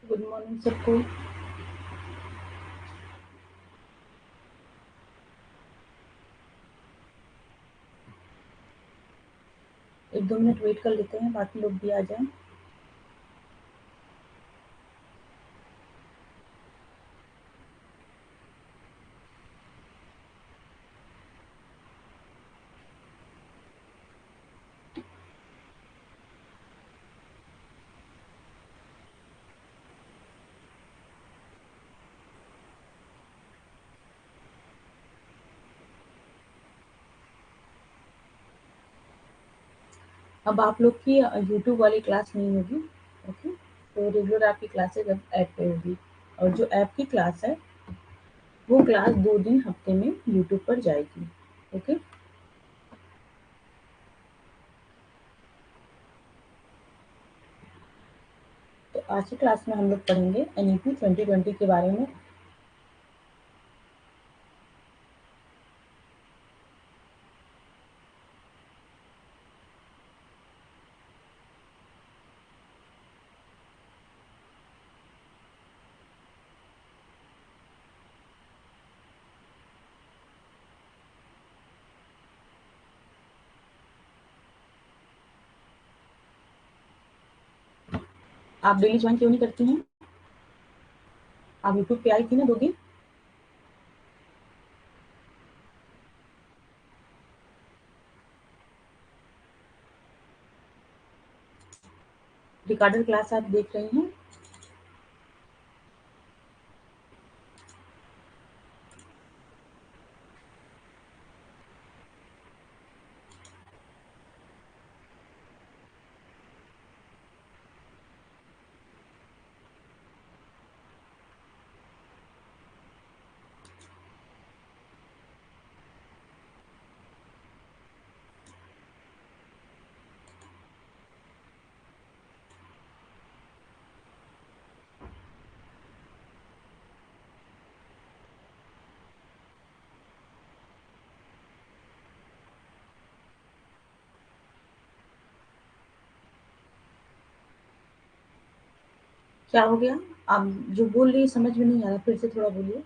Good morning सबको। एक दो मिनट वेट कर लेते हैं, बाकी लोग भी आ जाएं। अब आप लोग की यूट्यूब वाली क्लास नहीं होगी। ओके, तो रेगुलर आपकी क्लासेज अब ऐप पे होगी। और जो ऐप की क्लास है वो क्लास 2 दिन हफ्ते में यूट्यूब पर जाएगी। ओके, तो आज की क्लास में हम लोग पढ़ेंगे एनईपी 2020 के बारे में। आप डेली ज्वाइन क्यों नहीं करती हैं? आप यूट्यूब पे आई थी ना 2 दिन। रिकॉर्डेड क्लास आप देख रही हैं? क्या हो गया? आप जो बोल रही है समझ में नहीं आ रहा, फिर से थोड़ा बोलिए।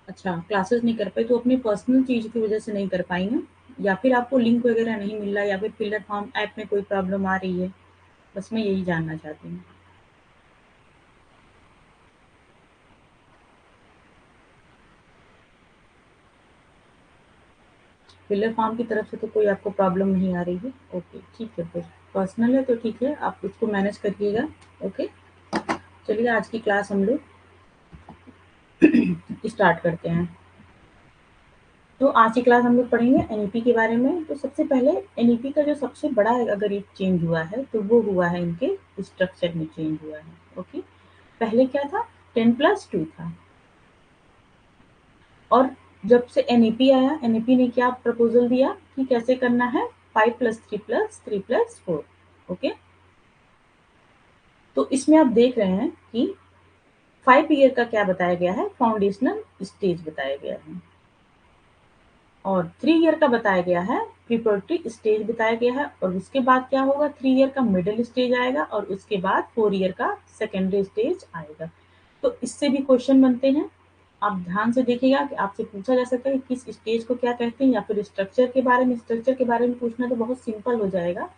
अच्छा, क्लासेस नहीं कर पाई तो अपनी पर्सनल चीज़ की वजह से नहीं कर पाई ना? या फिर आपको लिंक वगैरह नहीं मिल रहा, या फिर फिलर फॉर्म ऐप में कोई प्रॉब्लम आ रही है? बस मैं यही जानना चाहती हूँ। फिलर फॉर्म की तरफ से तो कोई आपको प्रॉब्लम नहीं आ रही है? ओके, ठीक है फिर। पर्सनल है तो ठीक है, आप उसको मैनेज करिएगा। ओके, चलिए आज की क्लास हम लोग स्टार्ट करते हैं। तो आज की क्लास हम लोग पढ़ेंगे एनईपी के बारे में। तो सबसे पहले एनईपी का जो सबसे बड़ा अगर एक चेंज हुआ है तो वो हुआ है इनके स्ट्रक्चर में चेंज हुआ है। ओके, पहले क्या था? 10+2 था। और जब से एनईपी आया, एनईपी ने क्या प्रपोजल दिया कि कैसे करना है? 5+3+3+4। ओके, तो इसमें आप देख रहे हैं कि 5 ईयर का क्या बताया गया है? फाउंडेशनल स्टेज बताया गया है। और 3 ईयर का बताया गया है प्रिपरेटरी स्टेज बताया गया है। और उसके बाद क्या होगा? 3 ईयर का मिडिल स्टेज आएगा और उसके बाद 4 ईयर का सेकेंडरी स्टेज आएगा। तो इससे भी क्वेश्चन बनते हैं। आप ध्यान से देखिएगा कि आपसे पूछा जा सकता है कि किस स्टेज को क्या कहते हैं, या फिर स्ट्रक्चर के बारे में पूछना तो बहुत सिंपल हो जाएगा।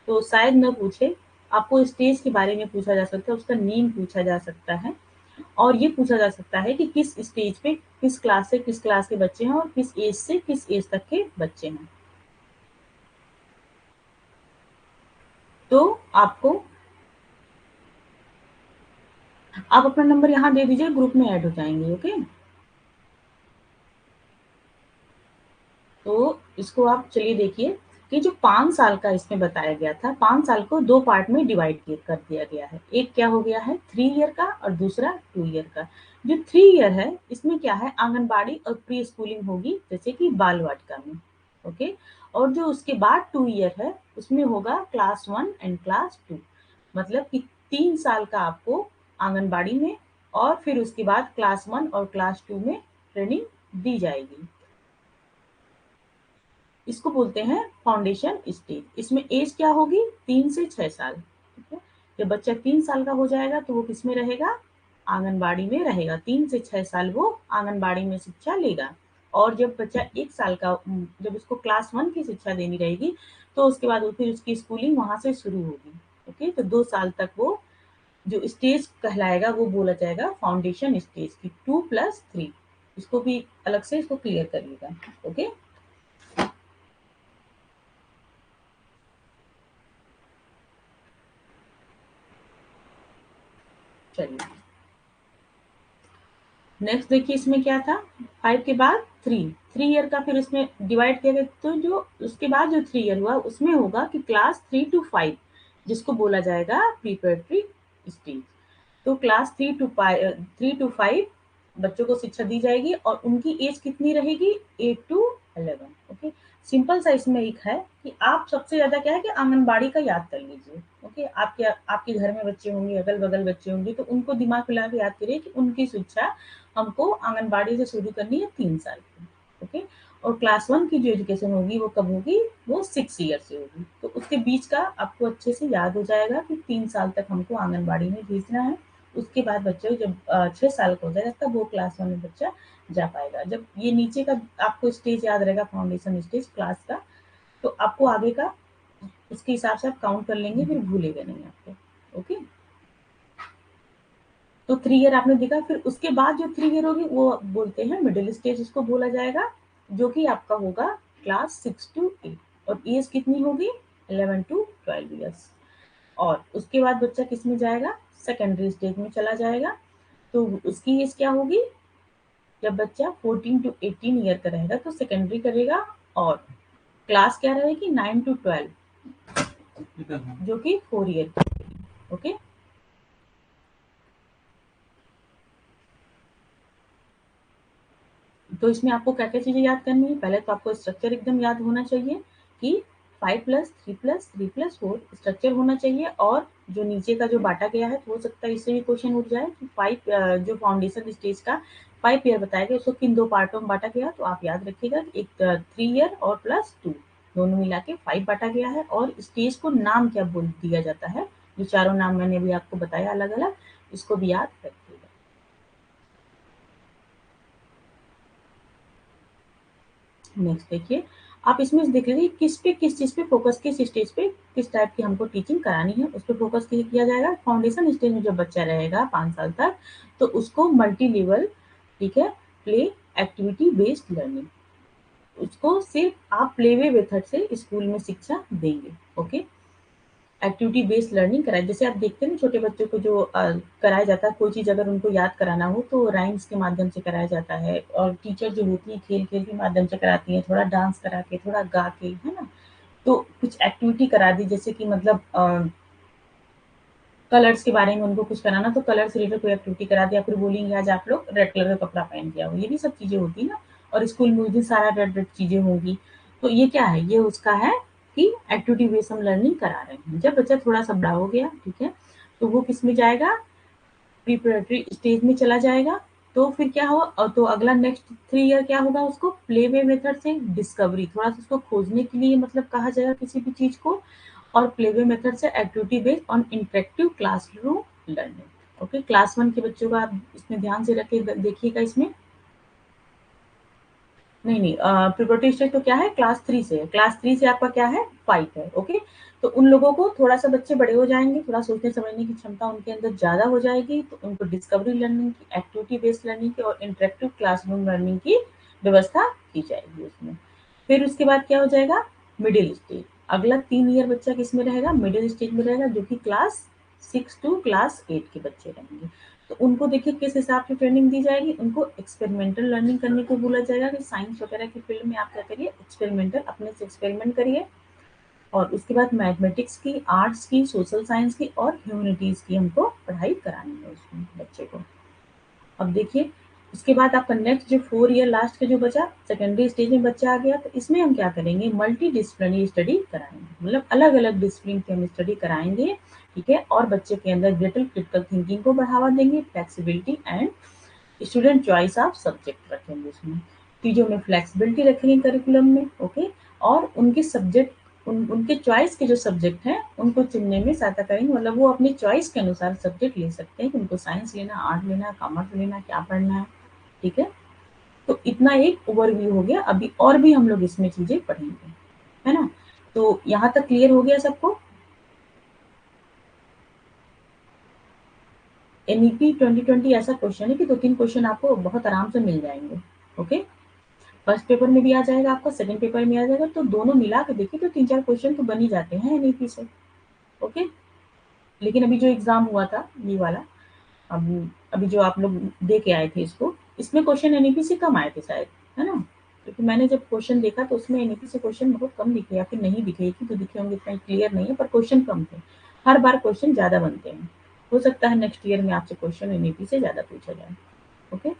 तो शायद न पूछे, आपको स्टेज के बारे में पूछा जा सकता है, उसका नेम पूछा जा सकता है। और ये पूछा जा सकता है कि किस स्टेज पे किस क्लास से किस क्लास के बच्चे हैं और किस एज से किस एज तक के बच्चे हैं। तो आपको आप अपना नंबर यहाँ दे दीजिए, ग्रुप में ऐड हो जाएंगे। ओके, तो इसको आप चलिए देखिए कि जो 5 साल का इसमें बताया गया था, 5 साल को 2 पार्ट में डिवाइड कर दिया गया है। एक क्या हो गया है? 3 ईयर का, और दूसरा 2 ईयर का। जो 3 ईयर है इसमें क्या है? आंगनबाड़ी और प्री स्कूलिंग होगी, जैसे कि बाल वाटिका में। ओके, और जो उसके बाद 2 ईयर है उसमें होगा क्लास 1 एंड क्लास 2। मतलब कि 3 साल का आपको आंगनबाड़ी में, और फिर उसके बाद क्लास 1 और क्लास 2 में ट्रेनिंग दी जाएगी। इसको बोलते हैं फाउंडेशन स्टेज। इसमें एज क्या होगी? 3 से 6 साल। ठीक है, जब बच्चा 3 साल का हो जाएगा तो वो किस में रहेगा? आंगनबाड़ी में रहेगा। 3 से 6 साल वो आंगनबाड़ी में शिक्षा लेगा। और जब बच्चा 1 साल का, जब उसको क्लास 1 की शिक्षा देनी रहेगी, तो उसके बाद वो फिर उसकी स्कूलिंग वहां से शुरू होगी। ओके, तो 2 साल तक वो जो स्टेज कहलाएगा वो बोला जाएगा फाउंडेशन स्टेज की 2+3। इसको भी अलग से इसको क्लियर करिएगा। ओके, चलिए नेक्स्ट देखिए, इसमें क्या था? 5 के बाद 3 ईयर का फिर इसमें डिवाइड किया गया। तो जो उसके बाद जो 3 ईयर हुआ उसमें होगा कि क्लास 3 to 5, जिसको बोला जाएगा प्रिपरेटरी स्टेज। तो क्लास 3 to 5 बच्चों को शिक्षा दी जाएगी और उनकी एज कितनी रहेगी? 8 to 11। ओके, सिंपल सा इसमें एक है कि आप सबसे ज्यादा क्या है कि आंगनबाड़ी का याद कर लीजिए। ओके, आपके आपके घर में बच्चे होंगे, अगल बगल बच्चे होंगे, तो उनको दिमाग में ला के याद करिए कि उनकी शिक्षा हमको आंगनबाड़ी से शुरू करनी है 3 साल की। ओके, और क्लास 1 की जो एजुकेशन होगी वो कब होगी? वो 6 ईयर से होगी। तो उसके बीच का आपको अच्छे से याद हो जाएगा कि 3 साल तक हमको आंगनबाड़ी में भेजना है। उसके बाद बच्चे जब 6 साल का हो जाएगा तब वो क्लास 1 में बच्चा जा पाएगा। जब ये नीचे का आपको स्टेज याद रहेगा, फाउंडेशन स्टेज क्लास का, तो आपको आगे का उसके हिसाब से आप काउंट कर लेंगे, फिर भूलेगा नहीं आपको। ओके, तो 3 ईयर आपने देखा। फिर उसके बाद जो 3 ईयर होगी वो बोलते हैं मिडिल स्टेज, इसको बोला जाएगा, जो कि आपका होगा क्लास 6 to 8। और एज कितनी होगी? 11 to 12 ईयर्स। और उसके बाद बच्चा किस में जाएगा? सेकेंडरी स्टेज में चला जाएगा। तो उसकी एज क्या होगी? जब बच्चा 14 to 18 ईयर का रहेगा तो सेकेंडरी करेगा। और क्लास क्या रहेगी? 9 to 12, जो कि 4 ईयर की रहेगी। ओके, तो इसमें आपको क्या क्या चीजें याद करनी है? पहले तो आपको स्ट्रक्चर एकदम याद होना चाहिए कि 5+3+3+4 स्ट्रक्चर होना चाहिए। और जो नीचे का जो बांटा गया है, तो हो सकता है इससे भी क्वेश्चन उठ जाए कि 5 जो फाउंडेशन स्टेज का 5 ईयर बताया गया, उसको किन 2 पार्टों में बांटा गया। तो आप याद रखिएगा, एक 3 ईयर और +2 दोनों मिला के 5 बांटा गया है। और स्टेज को नाम क्या बोल दिया जाता है? जो चारों नाम मैंने अभी आपको बताया अलग अलग, इसको भी याद रखिएगा। नेक्स्ट देखिए, आप इसमें देख लीजिए किस पे, किस चीज़ पे फोकस, किस स्टेज पे किस टाइप की हमको टीचिंग करानी है, उस पे फोकस किया जाएगा। फाउंडेशन स्टेज में जब बच्चा रहेगा 5 साल तक, तो उसको मल्टी लेवल, ठीक है, प्ले एक्टिविटी बेस्ड लर्निंग, उसको सिर्फ आप प्ले वे मेथड से स्कूल में शिक्षा देंगे। ओके, एक्टिविटी बेस्ड लर्निंग कराए। जैसे आप देखते हैं ना छोटे बच्चों को जो कराया जाता है, कोई चीज़ अगर उनको याद कराना हो तो राइम्स के माध्यम से कराया जाता है। और टीचर जो होती है खेल खेल के माध्यम से कराती हैं, थोड़ा डांस करा के, थोड़ा गा के, है ना। तो कुछ एक्टिविटी करा दी, जैसे कि मतलब कलर्स के बारे में उनको कुछ कराना, तो कलर से रिलेटेड कोई एक्टिविटी करा दी, या फिर बोलेंगे आज आप लोग रेड कलर का कपड़ा पहन के आओ, ये भी सब चीजें होती है ना। और स्कूल में उस दिन सारा रेड रेड चीजें होंगी। तो ये क्या है? ये उसका है कि एक्टिविटी बेस्ड हम लर्निंग करा रहे हैं। जब बच्चा थोड़ा सा बड़ा हो गया, ठीक है, तो वो किस में जाएगा? प्रिपरेटरी स्टेज में चला जाएगा। तो फिर क्या हुआ? तो अगला नेक्स्ट 3 ईयर क्या होगा? उसको प्ले वे मेथड से डिस्कवरी, थोड़ा सा उसको खोजने के लिए मतलब कहा जाएगा किसी भी चीज को। और प्ले वे मेथड से activity based on interactive classroom learning. Okay, class 1 के बच्चों का आप इसमें ध्यान से रखे देखिएगा। इसमें नहीं नहीं, प्रिपरेटरी स्टेज तो क्या है? क्लास 3 से है। क्लास 3 से आपका क्या है? 5 है। ओके, तो उन लोगों को थोड़ा सा बच्चे बड़े हो जाएंगे, थोड़ा सोचने समझने की क्षमता उनके अंदर ज्यादा हो जाएगी, तो उनको डिस्कवरी लर्निंग की, एक्टिविटी बेस्ड लर्निंग की और इंटरेक्टिव क्लासरूम लर्निंग की व्यवस्था की जाएगी उसमें। फिर उसके बाद क्या हो जाएगा? Middle stage. अगला 3 ईयर बच्चा किस में रहेगा? मिडिल स्टेज में रहेगा, जो कि क्लास 6 to क्लास 8 के बच्चे रहेंगे। तो उनको देखिए किस हिसाब से ट्रेनिंग दी जाएगी। उनको एक्सपेरिमेंटल लर्निंग करने को बोला जाएगा कि साइंस वगैरह की फील्ड में आप क्या करिए? एक्सपेरिमेंटल, अपने से एक्सपेरिमेंट करिए। और उसके बाद मैथमेटिक्स की, आर्ट्स की, सोशल साइंस की और ह्यूमैनिटीज की हमको पढ़ाई करानी है उसमें बच्चे को। अब देखिए, उसके बाद आपका नेक्स्ट जो 4 ईयर लास्ट का जो बचा, सेकेंडरी स्टेज में बच्चा आ गया, तो इसमें हम क्या करेंगे? मल्टी डिसिप्लिनरी स्टडी कराएंगे, मतलब अलग अलग डिसिप्लिन की हम स्टडी कराएंगे। ठीक है, और बच्चे के अंदर ग्रेटर क्रिटिकल थिंकिंग को बढ़ावा देंगे, flexibility and student choice of subject रखेंगे उसमें। चीज़ों में फ्लेक्सिबिलिटी रखेंगे करिकुलम में, ओके, और उनके सब्जेक्ट उनके चॉइस के जो सब्जेक्ट हैं उनको चुनने में सहायता करेंगे। मतलब वो अपनी चॉइस के अनुसार सब्जेक्ट ले सकते हैं कि उनको साइंस लेना, आर्ट लेना, कॉमर्स लेना, क्या पढ़ना है, ठीक है। तो इतना एक ओवरव्यू हो गया। अभी और भी हम लोग इसमें चीजें पढ़ेंगे, है ना। तो यहाँ तक क्लियर हो गया सबको। एनईपी 2020 ऐसा क्वेश्चन है कि 2-3 क्वेश्चन आपको बहुत आराम से मिल जाएंगे, ओके। फर्स्ट पेपर में भी आ जाएगा आपका, सेकंड पेपर में आ जाएगा, तो दोनों मिला के देखिए तो 3-4 क्वेश्चन तो बन ही जाते हैं एनईपी से, ओके। लेकिन अभी जो एग्जाम हुआ था ये वाला, अभी जो आप लोग दे के आए थे इसको, इसमें क्वेश्चन एनईपी से कम आए थे शायद, है ना। क्योंकि मैंने जब क्वेश्चन देखा तो उसमें एनईपी से क्वेश्चन बहुत कम दिखे, या फिर नहीं दिखे, एक ही तो दिखे होंगे, इतना क्लियर नहीं है, पर क्वेश्चन कम थे। हर बार क्वेश्चन ज्यादा बनते हैं। हो सकता है नेक्स्ट ईयर में आपसे क्वेश्चन एनईपी से ज्यादा पूछा जाए, ओके।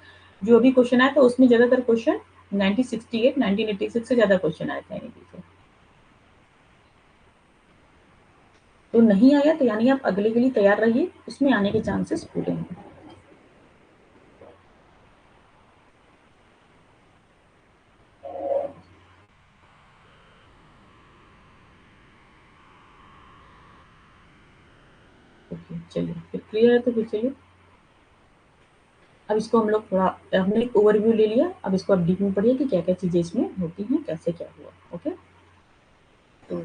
जो भी क्वेश्चन आया था उसमें ज्यादातर क्वेश्चन 1968 1986 से ज्यादा क्वेश्चन आए थे एनईपी से। तो नहीं आया तो यानी आप अगले के लिए तैयार रहिए, उसमें आने के चांसेस पूरे हैं। ओके, चलिए फिर क्लियर है तो फिर चलिए अब इसको हम लोग थोड़ा, हमने एक ओवरव्यू ले लिया, अब इसको अब डीप में पढ़िए कि क्या क्या चीजें इसमें होती हैं, कैसे क्या हुआ, ओके। तो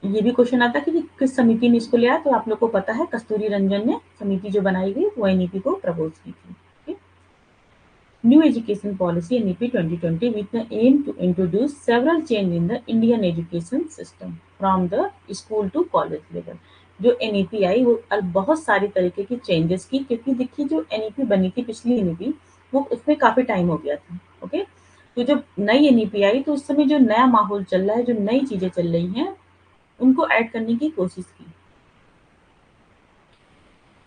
ये भी क्वेश्चन आता है कि किस समिति ने इसको लिया, तो आप लोग को पता है कस्तूरी रंजन ने समिति जो बनाई गई वो एनईपी को प्रपोज की थी, okay? New Education Policy NEP 2020 with the aim to introduce several change in the Indian education system from the school to college level। जो एनईपी आई वो बहुत सारी तरीके की चेंजेस की, क्योंकि देखिए जो एनईपी बनी थी पिछली एनईपी वो उसमें काफी टाइम हो गया था, ओके। तो जब नई एनईपी आई तो उस समय जो नया माहौल चल रहा है, जो नई चीजें चल रही हैं, उनको ऐड करने की कोशिश की।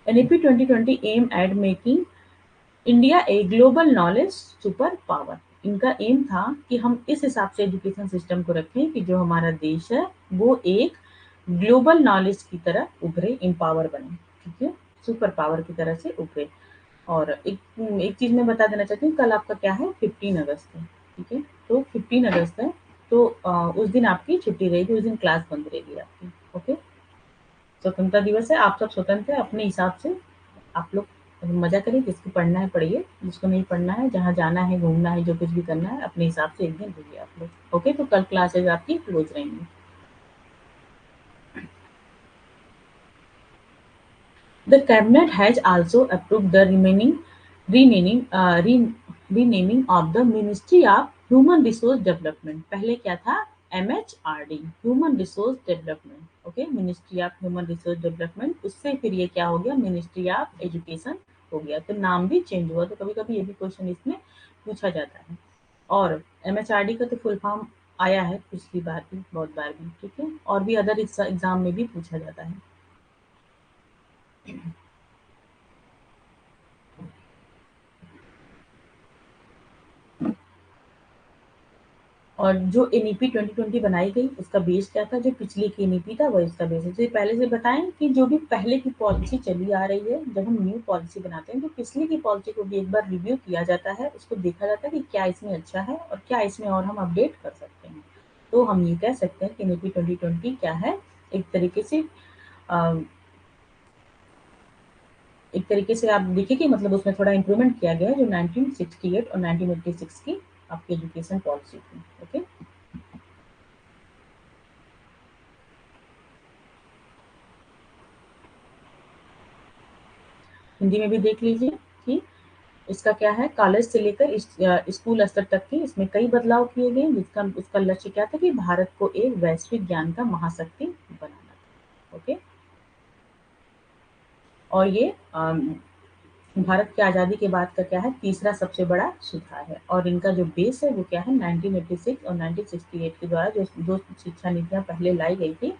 NEP 2020 aim at making India a global knowledge super power. इनका एम था कि हम इस हिसाब से एजुकेशन सिस्टम को रखें कि जो हमारा देश है वो एक ग्लोबल नॉलेज की तरह उभरे, एम्पावर बने, ठीक है, सुपर पावर की तरह से उभरे। और एक एक चीज मैं बता देना चाहती हूँ, कल आपका क्या है, 15 अगस्त है, ठीक है। तो 15 अगस्त है, तो उस दिन आपकी छुट्टी रहेगी, उस दिन क्लास बंद रहेगी आपकी, ओके। स्वतंत्रता दिवस है, आप सब स्वतंत्र है अपने हिसाब से, आप लोग मजा करिए, जिसको पढ़ना है पढ़िए, जिसको नहीं पढ़ना है, जहाँ जाना है घूमना है, जो कुछ भी करना है अपने हिसाब से एक दिन रहिए आप लोग, ओके। तो कल क्लासेज आपकी क्लोज रहेंगी। The cabinet has also approved the renaming renaming of the Ministry of Human Resource Development। पहले क्या था, MHRD, Human Resource Development, okay, ministry of human resource development, उससे फिर ये क्या हो गया, मिनिस्ट्री ऑफ एजुकेशन हो गया। तो नाम भी चेंज हुआ। तो कभी कभी ये भी क्वेश्चन इसमें पूछा जाता है। और MHRD का तो फुल फॉर्म आया है पिछली बार भी, बहुत बार भी, ठीक है, और भी अदर एग्जाम में भी पूछा जाता है। और जो एनईपी 2020 बनाई गई उसका बेस क्या था, जो पिछली की एनईपी था वही उसका बेस है। तो पहले से बताएं कि जो भी पहले की पॉलिसी चली आ रही है, जब हम न्यू पॉलिसी बनाते हैं तो पिछली की पॉलिसी को भी एक बार रिव्यू किया जाता है, उसको देखा जाता है कि क्या इसमें अच्छा है और क्या इसमें और हम अपडेट कर सकते हैं। तो हम ये कह सकते हैं कि एनईपी 2020 क्या है, एक तरीके से अ, एक तरीके से आप देखिए कि मतलब उसमें थोड़ा इम्प्रूवमेंट किया गया है, जो 1968 और 1986 की आपकी एजुकेशन पॉलिसी थी, ओके। हिंदी में भी देख लीजिए कि इसका क्या है, कॉलेज से लेकर स्कूल स्तर तक के इसमें कई बदलाव किए गए, जिसका उसका लक्ष्य क्या था कि भारत को एक वैश्विक ज्ञान का महाशक्ति बनाना था, ओके। और ये भारत की आज़ादी के बाद का क्या है, तीसरा सबसे बड़ा सुधार है। और इनका जो बेस है वो क्या है, 1986 और 1968 के द्वारा जो दो शिक्षा नीतियां पहले लाई गई थी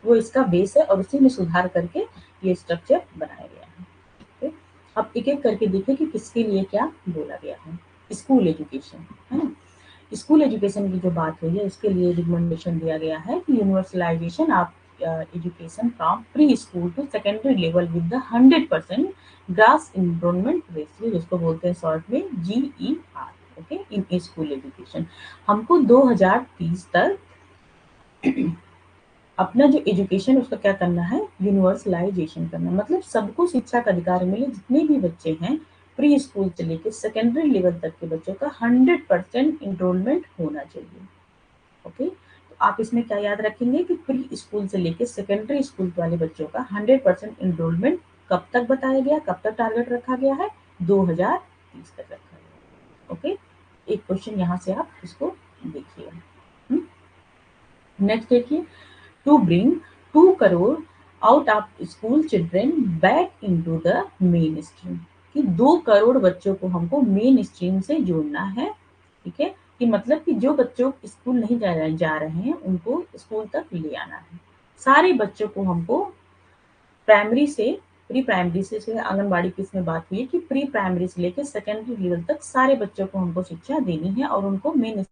वो इसका बेस है, और उसी में सुधार करके ये स्ट्रक्चर बनाया गया है, ठीक? अब एक-एक करके देखिए कि किसके लिए क्या बोला गया है। स्कूल एजुकेशन, है ना? स्कूल एजुकेशन की जो बात हुई है, इसके लिए रिकमेंडेशन दिया गया है कि universalization of education from preschool to secondary level with the 100% gross enrollment ratio, जिसको बोलते हैं शॉर्ट में GER, okay, in school education. हमको 2030 तक अपना जो एजुकेशन उसका क्या करना है, यूनिवर्सलाइजेशन करना, मतलब सबको शिक्षा का अधिकार मिले, जितने भी बच्चे हैं प्री स्कूल से लेकर सेकेंडरी लेवल तक के बच्चों का 100% इनरोलमेंट होना चाहिए। ओके, तो आप इसमें क्या याद रखेंगे कि प्री स्कूल से लेकर सेकेंडरी स्कूल वाले बच्चों का 100% इनरोलमेंट कब तक बताया गया, कब तक टारगेट रखा गया है, 2030 तक रखा गया। ओके, एक क्वेश्चन यहाँ से आप इसको देखिए। नेक्स्ट देखिए, to bring 2 crore out of school children back into the main stream, कि 2 करोड़ बच्चों को हमको मेन स्ट्रीम से जोड़ना है। ठीक है, कि मतलब कि जो बच्चों स्कूल नहीं जा रहे हैं उनको स्कूल तक ले आना है। सारे बच्चों को हमको प्राइमरी से प्री प्राइमरी से आंगनबाड़ी की इसमें बात हुई है कि प्री प्राइमरी से लेकर सेकेंडरी लेवल तक सारे बच्चों को हमको शिक्षा देनी है और उनको मेन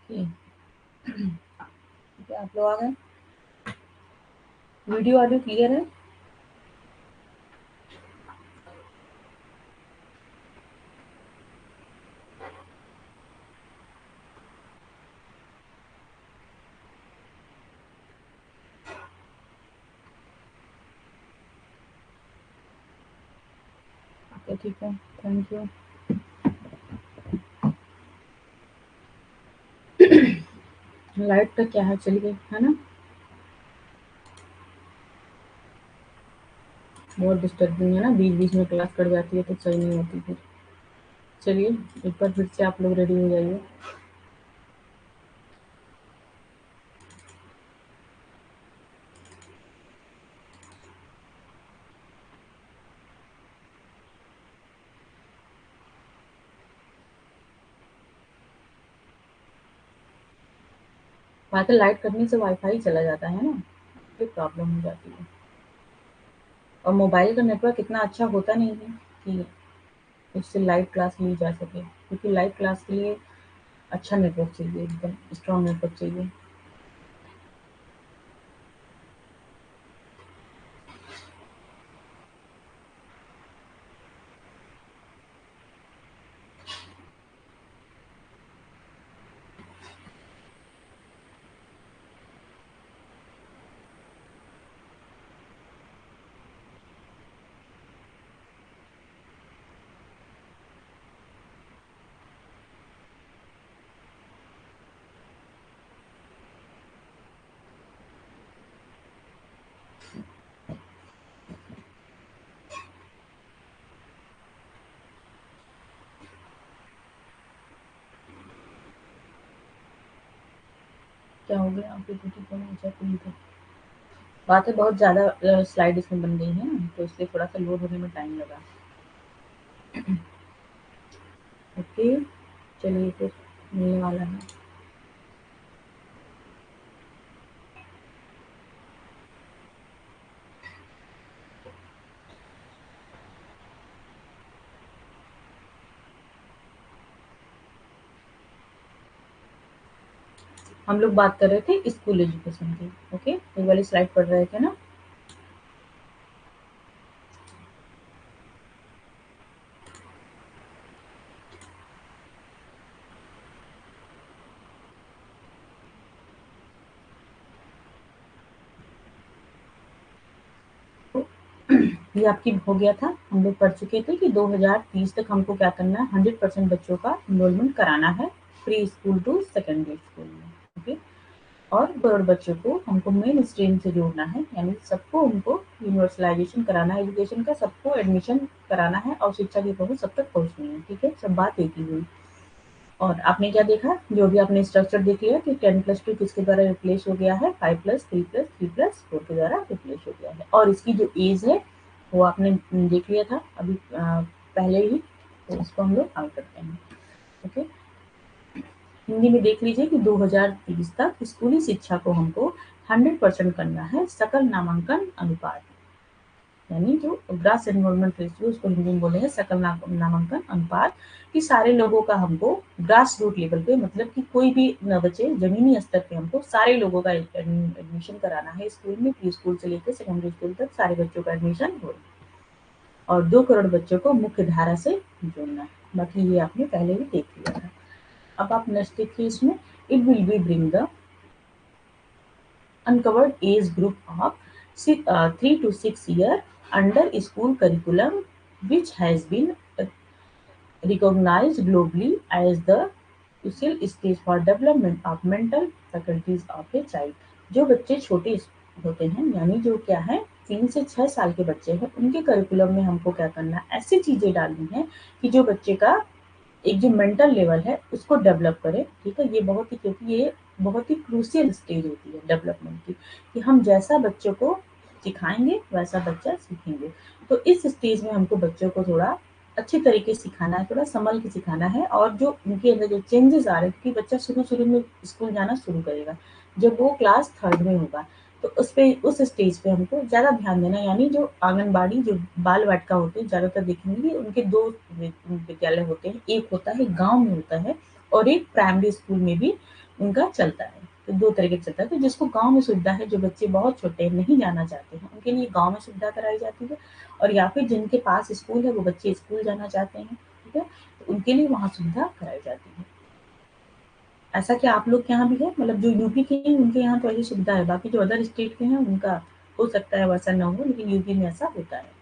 ठीक है, आप लोग आ गए? वीडियो ऑडियो क्लियर है? ओके, ठीक है, थैंक यू। लाइट का क्या है, चली गई है ना? बहुत डिस्टर्बिंग है ना, बीच बीच में क्लास कट जाती है तो सही नहीं होती फिर। चलिए, एक बार फिर से आप लोग रेडी हो जाइए। बात है, लाइट कटने से वाईफाई चला जाता है ना, फिर प्रॉब्लम हो जाती है। और मोबाइल का नेटवर्क इतना अच्छा होता नहीं है कि उससे लाइव क्लास ली जा सके, क्योंकि लाइव क्लास के लिए अच्छा नेटवर्क चाहिए, एकदम स्ट्रॉन्ग नेटवर्क चाहिए। क्या हो गया, आपकी ड्यूटी कम हो जाती है? बातें बहुत ज़्यादा स्लाइड इसमें बन गई है ना, तो इसलिए थोड़ा सा लोड होने में टाइम लगा। ओके, चलिए फिर मिलने वाला है। हम लोग बात कर रहे थे स्कूल एजुकेशन की। ओके, ये वाली स्लाइड पढ़ रहे थे ना? ये आपकी हो गया था, हम लोग पढ़ चुके थे कि 2030 तक हमको क्या करना है, 100% बच्चों का इनरोलमेंट कराना है pre school to secondary school में। ओके, और करोड़ बच्चों को हमको मेन स्ट्रीम से जोड़ना है, यानी सबको उनको यूनिवर्सलाइजेशन कराना है, एजुकेशन का सबको एडमिशन कराना है और शिक्षा की पहुंच सब तक पहुंचनी है। ठीक है, सब बात एक ही हुई। और आपने क्या देखा, जो भी आपने स्ट्रक्चर देख लिया कि 10+2 किसके द्वारा रिप्लेस हो गया है, 5+3+3+4 के द्वारा रिप्लेस हो गया है। और इसकी जो एज है वो आपने देख लिया था अभी पहले ही, तो इसको हम लोग आगे करते हैं। ओके, हिंदी में देख लीजिए कि 2030 तक स्कूली शिक्षा को हमको 100% करना है सकल नामांकन अनुपात, यानी जो ग्रास एनरोलमेंट रेशियो, उसको हिंदी में बोलेंगे सकल नामांकन अनुपात, कि सारे लोगों का हमको ग्रास रूट लेवल पे, मतलब कि कोई भी न बचे, जमीनी स्तर पे हमको सारे लोगों का एडमिशन कराना है स्कूल में, प्री स्कूल से लेकर सेकेंडरी स्कूल तक सारे बच्चों का एडमिशन हो, और 2 करोड़ बच्चों को मुख्य धारा से जोड़ना है। बाकी ये आपने पहले ही देख लिया था। अब आप नेक्स्ट देखिए इसमें, it will be bring the uncovered age group of 3 to 6 year under school curriculum, which has been recognized globally as the crucial stage for development of mental faculties of a child। जो बच्चे छोटे होते हैं, यानी जो क्या है 3 से 6 साल के बच्चे हैं, उनके करिकुलम में हमको क्या करना है, ऐसी चीजें डालनी है कि जो बच्चे का एक जो मेंटल लेवल है उसको डेवलप करे। ठीक है, ये बहुत ही, क्योंकि ये बहुत ही क्रूशियल स्टेज होती है डेवलपमेंट की, कि हम जैसा बच्चों को सिखाएंगे वैसा बच्चा सीखेंगे। तो इस स्टेज में हमको बच्चों को थोड़ा अच्छे तरीके से सिखाना है, थोड़ा संभल के सिखाना है, और जो उनके अंदर जो चेंजेस आ रहे हैं, क्योंकि बच्चा शुरू शुरू में स्कूल जाना शुरू करेगा, जब वो क्लास थर्ड में होगा, तो उस स्टेज पे हमको ज़्यादा ध्यान देना है। यानी जो आंगनबाड़ी, जो बाल वाटिका होते हैं, ज़्यादातर देखेंगे कि उनके 2 विद्यालय होते हैं, एक होता है गाँव में होता है और एक प्राइमरी स्कूल में भी उनका चलता है। तो 2 तरीके से चलता है, तो जिसको गाँव में सुविधा है, जो बच्चे बहुत छोटे हैं, नहीं जाना चाहते हैं, उनके लिए गाँव में सुविधा कराई जाती है, और या फिर जिनके पास स्कूल है, वो बच्चे स्कूल जाना चाहते हैं, ठीक है? तो उनके लिए वहाँ सुविधा कराई जाती है। ऐसा क्या आप लोग के यहाँ भी है? मतलब जो यूपी के हैं, उनके यहाँ तो ऐसी सुविधा है, बाकी जो अदर स्टेट के हैं, उनका हो सकता है वैसा ना हो, लेकिन यूपी में ऐसा होता है।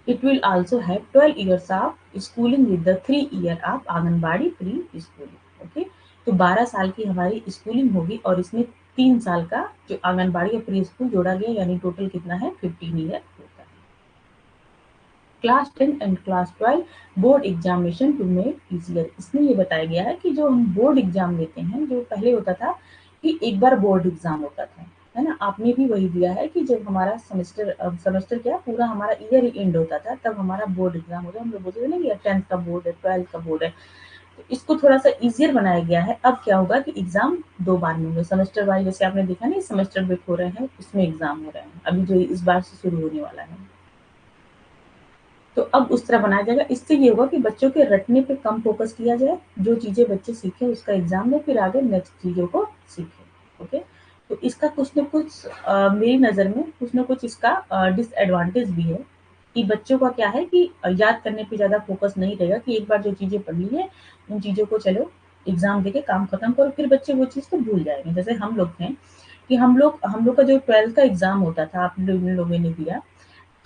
It will also have 12 years of schooling with the 3 year of anganwadi pre schooling. Okay, तो 12 साल की हमारी स्कूलिंग होगी और इसमें 3 साल का जो आंगनबाड़ी और प्री स्कूल जोड़ा गया, यानी टोटल कितना है 15 ईयर होता है। Class 10 and class 12 board examination to make easier. इसमें ये बताया गया है कि जो हम बोर्ड एग्जाम लेते हैं, जो पहले होता था कि एक बार बोर्ड एग्जाम होता था, है ना? आपने भी वही दिया है कि जब हमारा सेमेस्टर क्या पूरा हमारा ईयर एंड होता था, तब हमारा बोर्ड एग्जाम होता है। हम लोग बोलते थे ना कि 10th का बोर्ड है, 12th का बोर्ड है। तो इसको थोड़ा सा इजियर बनाया गया है। अब क्या होगा कि एग्जाम 2 बार में होंगे, सेमेस्टर वाइज। जैसे आपने देखा नहीं, सेमेस्टर ब्रेक हो रहे हैं, इसमें एग्जाम हो रहे हैं अभी, जो इस बार से शुरू होने वाला है। तो अब उस तरह बनाया जाएगा। इससे ये होगा कि बच्चों के रटने पे कम फोकस किया जाए, जो चीज़ें बच्चे सीखें उसका एग्ज़ाम दें, फिर आगे नेक्स्ट चीज़ों को सीखें। ओके? तो इसका कुछ न कुछ मेरी नज़र में कुछ न कुछ इसका डिसएडवांटेज भी है, कि बच्चों का क्या है कि याद करने पे ज़्यादा फोकस नहीं रहेगा, कि एक बार जो चीज़ें पढ़ ली है, उन चीज़ों को चलो एग्ज़ाम देके काम खत्म करो, फिर बच्चे वो चीज़ को भूल जाएँगे। जैसे हम लोग हैं कि हम लोग का जो 12th का एग्ज़ाम होता था, आप लोगों ने दिया,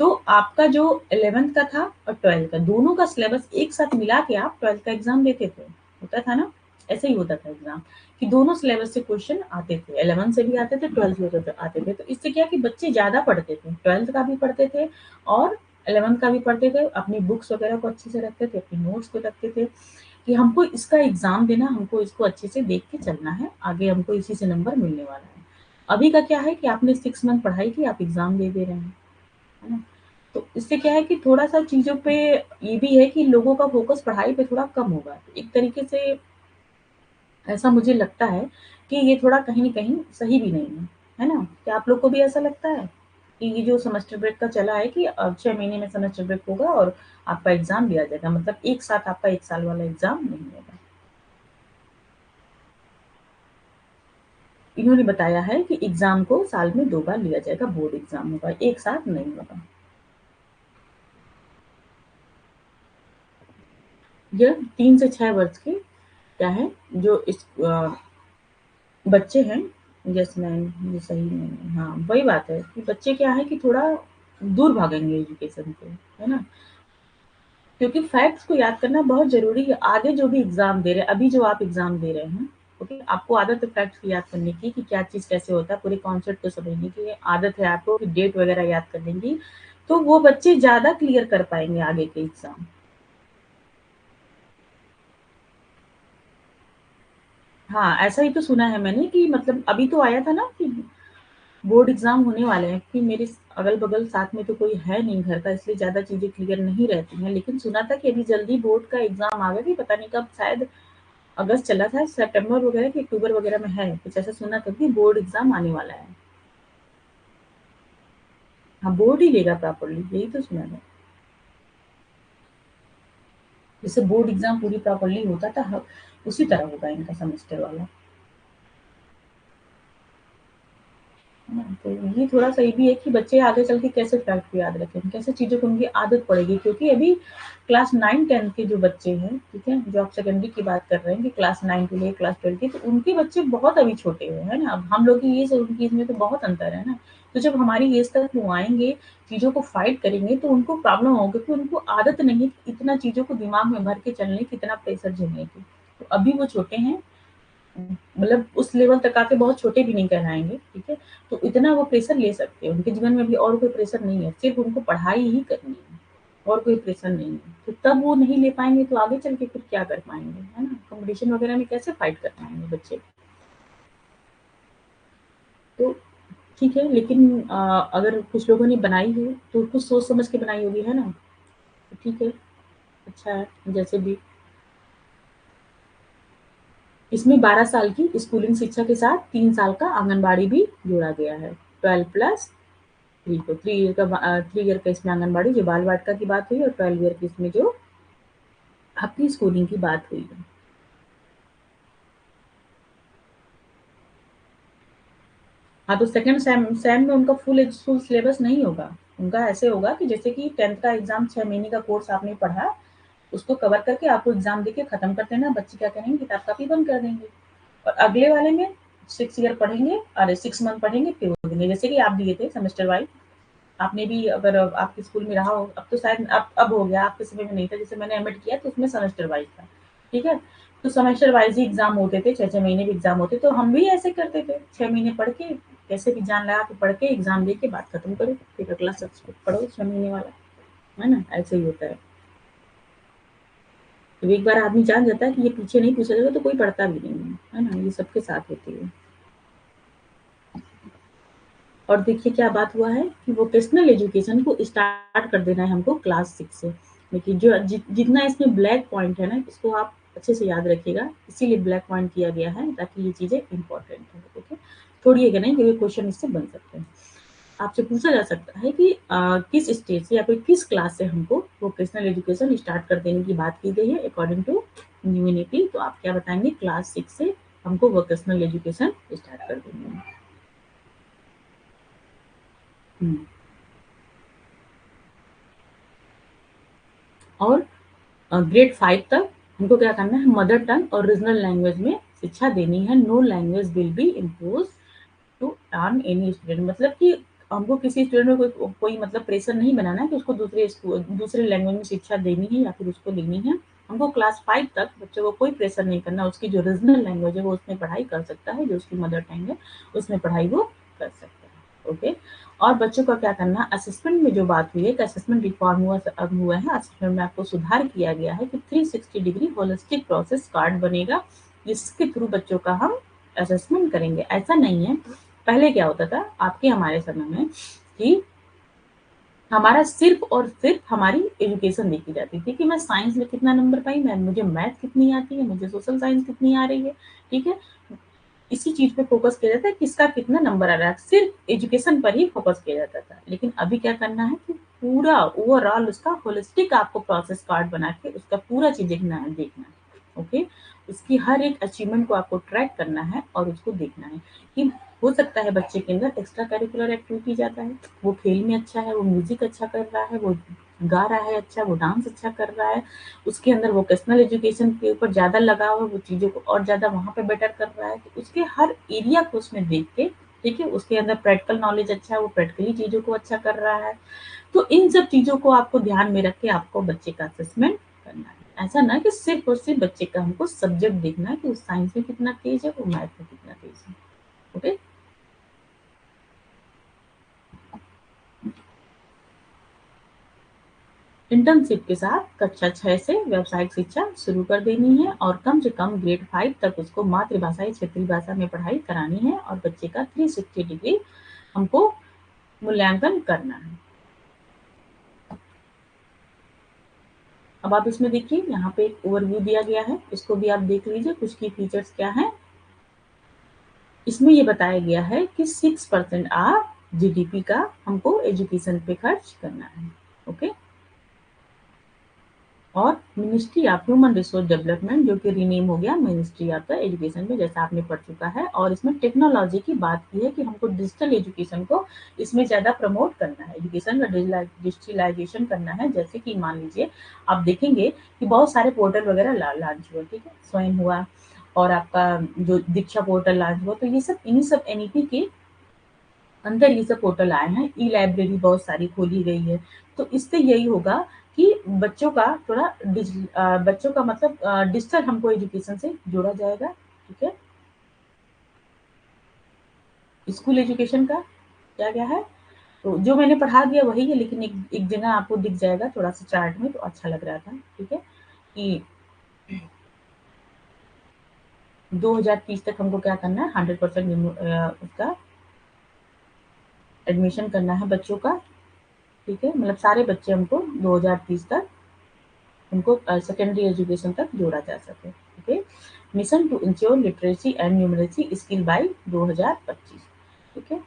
तो आपका जो 11th का था और 12th का, दोनों का सिलेबस एक साथ मिला के आप 12th का एग्जाम देते थे, होता था ना? ऐसे ही होता था एग्जाम, कि दोनों सिलेबस से क्वेश्चन आते थे, 11th से भी आते थे, 12th से भी आते थे। तो इससे क्या कि बच्चे ज्यादा पढ़ते थे, 12th का भी पढ़ते थे और 11th का भी पढ़ते थे, अपनी बुक्स वगैरह को अच्छे से रखते थे, अपने नोट्स को रखते थे, कि हमको इसका एग्जाम देना, हमको इसको अच्छे से देख के चलना है, आगे हमको इसी से नंबर मिलने वाला है। अभी का क्या है कि आपने 6 मंथ पढ़ाई की, आप एग्जाम दे रहे हैं, है ना? तो इससे क्या है कि थोड़ा-सा चीज़ों पे ये भी है कि लोगों का फ़ोकस पढ़ाई पे थोड़ा कम होगा। एक तरीके से ऐसा मुझे लगता है कि ये थोड़ा कहीं न कहीं सही भी नहीं है ना? क्या आप लोग को भी ऐसा लगता है? कि ये जो सेमेस्टर ब्रेक का चला है कि 6 महीने में सेमेस्टर ब्रेक होगा और आपका एग्ज़ाम लिया जाएगा, मतलब एक साथ आपका 1 साल वाला एग्ज़ाम नहीं होगा। इन्होंने बताया है कि एग्ज़ाम को साल में 2 बार लिया जाएगा, बोर्ड एग्ज़ाम होगा, एक साथ नहीं होगा। यह 3 से 6 वर्ष के क्या है, जो बच्चे हैं, यस मैम, ये सही नहीं है। हाँ, वही बात है कि बच्चे क्या है कि थोड़ा दूर भागेंगे एजुकेशन से, है ना? क्योंकि फैक्ट्स को याद करना बहुत ज़रूरी है, आगे जो भी एग्ज़ाम दे रहे हैं, अभी जो आप एग्ज़ाम दे रहे हैं, ओके? आपको आदत है फैक्ट्स की याद करने की, कि क्या चीज़ कैसे होता है, पूरे कॉन्सेप्ट को समझने की आदत है आपको, कि डेट वगैरह याद करने की, तो वो बच्चे ज़्यादा क्लियर कर पाएँगे आगे के एग्ज़ाम। हाँ, ऐसा ही तो सुना है मैंने कि मतलब अभी तो आया था ना कि बोर्ड एग्ज़ाम होने वाले हैं, कि मेरे अगल-बगल साथ में तो कोई है नहीं घर का, इसलिए ज़्यादा चीज़ें क्लियर नहीं रहती हैं। लेकिन सुना था कि अभी जल्दी बोर्ड का एग्ज़ाम आ गया, कि पता नहीं कब, शायद अगस्त चला था, सितंबर वगैरह कि अक्टूबर वगैरह में है, कुछ ऐसा सुना था कि बोर्ड एग्ज़ाम आने वाला है। हाँ, बोर्ड ही लेगा प्रॉपर्ली, यही तो सुना था। जैसे बोर्ड एग्ज़ाम पूरी प्रॉपर्ली होता था, उसी तरह होगा इनका सेमेस्टर वाला। हाँ, तो ये थोड़ा-सा ये भी है कि बच्चे आगे चल के कैसे फैक्ट को याद रखेंगे, कैसे चीज़ों को उनकी आदत पड़ेगी, क्योंकि अभी क्लास 9-10 के जो बच्चे हैं, ठीक है? जो आप सेकेंडरी की बात कर रहे हैं कि क्लास 9 के लिए क्लास 12 की, तो उनके बच्चे बहुत अभी छोटे हैं, है ना? अब हम लोग की एज और उनकी एज में तो बहुत अंतर है ना? तो जब हमारी एज तक वो आएँगे, चीज़ों को फाइट करेंगे, तो उनको प्रॉब्लम होगी, कि उनको आदत नहीं है इतना चीज़ों को दिमाग में भर के चलने की, इतना प्रेशर झेलने की। तो अभी वो छोटे हैं, मतलब उस लेवल तक आके बहुत छोटे भी नहीं कहलाएँगे, ठीक है? तो इतना वो प्रेशर ले सकते हैं, उनके जीवन में अभी और कोई प्रेशर नहीं है, सिर्फ़ उनको पढ़ाई ही करनी है, और कोई प्रेशर नहीं है। तो तब वो नहीं ले पाएँगे, तो आगे चल के फिर क्या कर पाएँगे, है ना? कॉम्पिटिशन वगैरह में कैसे फाइट कर पाएँगे बच्चे? तो ठीक है, लेकिन अगर कुछ लोगों ने बनाई है, तो कुछ सोच समझ के बनाई होगी, है ना? तो ठीक है, अच्छा है, जैसे भी। इसमें 12 साल की स्कूलिंग शिक्षा के साथ 3 साल का आंगनबाड़ी भी जोड़ा गया है। 12 प्लस 3 को 3 ईयर का 3 ईयर का इसमें आंगनबाड़ी, जो बाल वाटिका की बात हुई, और 12 ईयर की इसमें जो अपनी स्कूलिंग की बात हुई है। हाँ, तो सेकंड सेम सेम में उनका फुल सिलेबस नहीं होगा। उनका ऐसे होगा कि जैसे कि 10th का एग्ज़ाम 6 महीने का कोर्स आपने पढ़ा, उसको कवर करके आपको एग्ज़ाम देके खत्म कर देना। बच्चे क्या करेंगे, किताब कॉपी बंद कर देंगे और अगले वाले में 6 ईयर पढ़ेंगे, अरे 6 मंथ पढ़ेंगे, फिर वो देंगे। जैसे कि आप दिए थे सेमेस्टर वाइज़, आपने भी अगर आपके स्कूल में रहा हो, अब तो शायद अब हो गया, आपके समय में नहीं था। जैसे मैंने एमएड किया तो उसमें सेमेस्टर वाइज़ था, ठीक है? तो सेमेस्टर वाइज़ ही एग्ज़ाम होते थे, 6-6 महीने भी एग्ज़ाम होते, तो हम भी ऐसे करते थे। 6 महीने पढ़ के, कैसे भी जान लगा के पढ़ के एग्ज़ाम दे के बात खत्म करो, फिर अगला सब्जेक्ट पढ़ो 6 महीने वाला, है ना? ऐसे ही होता है। तो एक बार आदमी जान जाता है कि ये पीछे नहीं पूछा जाएगा तो कोई पढ़ता भी नहीं है ना? ये सबके साथ होती है। और देखिए क्या बात हुआ है कि वोकेशनल एजुकेशन को स्टार्ट कर देना है हमको क्लास 6 से। देखिए जो जितना इसमें ब्लैक पॉइंट है ना, इसको आप अच्छे से याद रखिएगा, इसीलिए ब्लैक पॉइंट किया गया है ताकि ये चीज़ें इम्पोर्टेंट है, ओके? छोड़िएगा नहीं, क्योंकि क्वेश्चन इससे बन सकते हैं। आपसे पूछा जा सकता है कि किस स्टेज से या फिर किस क्लास से हमको वोकेशनल एजुकेशन स्टार्ट कर देने की बात की गई है अकॉर्डिंग टू न्यू एनईपी, तो आप क्या बताएँगे, क्लास 6 से हमको वोकेशनल एजुकेशन स्टार्ट कर देनी है। हुँ। और ग्रेड 5 तक हमको क्या करना है, मदर टंग और रीजनल लैंग्वेज में शिक्षा देनी है। No language will be impose to on any student, मतलब कि हमको किसी स्टूडेंट में कोई मतलब प्रेशर नहीं बनाना है कि उसको दूसरे लैंग्वेज में शिक्षा देनी है या फिर उसको लेनी है। हमको क्लास 5 तक बच्चों को कोई प्रेशर नहीं करना, उसकी जो रीजनल लैंग्वेज है वो उसमें पढ़ाई कर सकता है, जो उसकी मदर टंग है उसमें पढ़ाई वो कर सकता है, ओके? और बच्चों का क्या करना, असेसमेंट में जो बात हुई है कि असेसमेंट रिफॉर्म हुआ है, असेसमेंट में आपको सुधार किया गया है कि 360 डिग्री होलिस्टिक प्रोसेस कार्ड बनेगा, जिसके थ्रू बच्चों का हम असेसमेंट करेंगे। ऐसा नहीं है, पहले क्या होता था आपके हमारे समय में कि हमारा सिर्फ और सिर्फ हमारी एजुकेशन देखी जाती थी कि मैं साइंस में कितना नंबर पाई, मैं मुझे मैथ कितनी आती है, मुझे सोशल साइंस कितनी आ रही है, ठीक है? इसी चीज़ पे फ़ोकस किया जाता है, किसका कितना नंबर आ रहा है, सिर्फ़ एजुकेशन पर ही फ़ोकस किया जाता था। लेकिन अभी क्या करना है कि पूरा ओवरऑल उसका होलिस्टिक आपको प्रोसेस कार्ड बना के उसका पूरा चीज़ देखना है, ओके? उसकी हर एक अचीवमेंट को आपको ट्रैक करना है और उसको देखना है कि हो सकता है बच्चे के अंदर एक्स्ट्रा करिकुलर एक्टिविटी ज़्यादा है, वो खेल में अच्छा है, वो म्यूज़िक अच्छा कर रहा है, वो गा रहा है अच्छा, वो डांस अच्छा कर रहा है, उसके अंदर वोकेशनल एजुकेशन के ऊपर ज़्यादा लगाव है, वो चीज़ों को और ज़्यादा वहाँ पे बेटर कर रहा है, तो उसके हर एरिया को उसमें देख के, ठीक है, उसके अंदर प्रैक्टिकल नॉलेज अच्छा है, वो प्रैक्टिकली चीज़ों को अच्छा कर रहा है। तो इन सब चीज़ों को आपको ध्यान में रख के आपको बच्चे का असेसमेंट करना है। ऐसा ना कि सिर्फ़ और सिर्फ़ बच्चे का हमको सब्जेक्ट देखना है कि वो साइंस में कितना तेज़ है, वो मैथ में कितना तेज़ है। ओके? इंटर्नशिप के साथ कक्षा 6 से व्यावसायिक शिक्षा शुरू कर देनी है और कम से कम ग्रेड 5 तक उसको मातृभाषा या क्षेत्रीय भाषा में पढ़ाई करानी है और बच्चे का 360 डिग्री हमको मूल्यांकन करना है। अब आप इसमें देखिए, यहाँ पे एक ओवरव्यू दिया गया है, इसको भी आप देख लीजिए, कुछ की फीचर्स क्या हैं। इसमें ये बताया गया है कि 6% जीडीपी का हमको एजुकेशन पे खर्च करना है, ओके? और ministry of human resource development, जो कि रीनेम हो गया मिनिस्ट्री ऑफ द एजुकेशन में, जैसा आपने पढ़ चुका है। और इसमें टेक्नोलॉजी की बात की है कि हमको डिजिटल एजुकेशन को इसमें ज़्यादा प्रमोट करना है, एजुकेशन का डिजिटलाइजेशन करना है। जैसे कि मान लीजिए आप देखेंगे कि बहुत सारे पोर्टल वगैरह लॉन्च हुए, ठीक है? स्वयं हुआ और आपका जो दीक्षा पोर्टल लॉन्च हुआ, तो ये सब इन्हीं सब एनईपी के अंदर ये सब पोर्टल आए हैं, ई लाइब्रेरी बहुत सारी खोली गई है। तो इससे यही होगा कि बच्चों का थोड़ा बच्चों का मतलब डिजिटल हमको एजुकेशन से जोड़ा जाएगा, ठीक है? स्कूल एजुकेशन का क्या-क्या है? तो जो मैंने पढ़ा दिया वही है, लेकिन एक एक जगह आपको दिख जाएगा थोड़ा-सा चार्ट में, तो अच्छा लग रहा था, ठीक है? कि 2030 तक हमको क्या करना है, 100% उसका एडमिशन करना है बच्चों का, ठीक है? मतलब सारे बच्चे हमको 2030 तक उनको सेकेंडरी एजुकेशन तक जोड़ा जा सके, okay? Mission to ensure literacy and numeracy skill by 2025, ठीक है?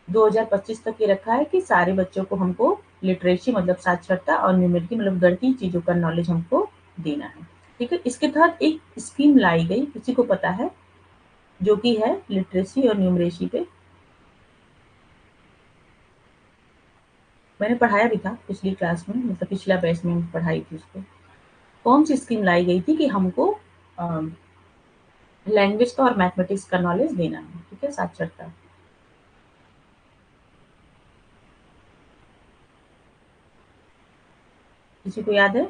2025 तक ये रखा है कि सारे बच्चों को हमको लिटरेसी मतलब साक्षरता और न्यूमेरिकल मतलब गणितीय चीज़ों का नॉलेज हमको देना है। ठीक है। इसके तहत एक स्कीम लाई गई, किसी को पता है, जो कि है लिटरेसी और न्यूमरेसी पे। मैंने पढ़ाया भी था पिछली क्लास में, मतलब पिछला बैच में पढ़ाई थी उसको। कौन सी स्कीम लाई गई थी कि हमको लैंग्वेज का और मैथमेटिक्स का नॉलेज देना है, ठीक है, साक्षरता। किसी को याद है?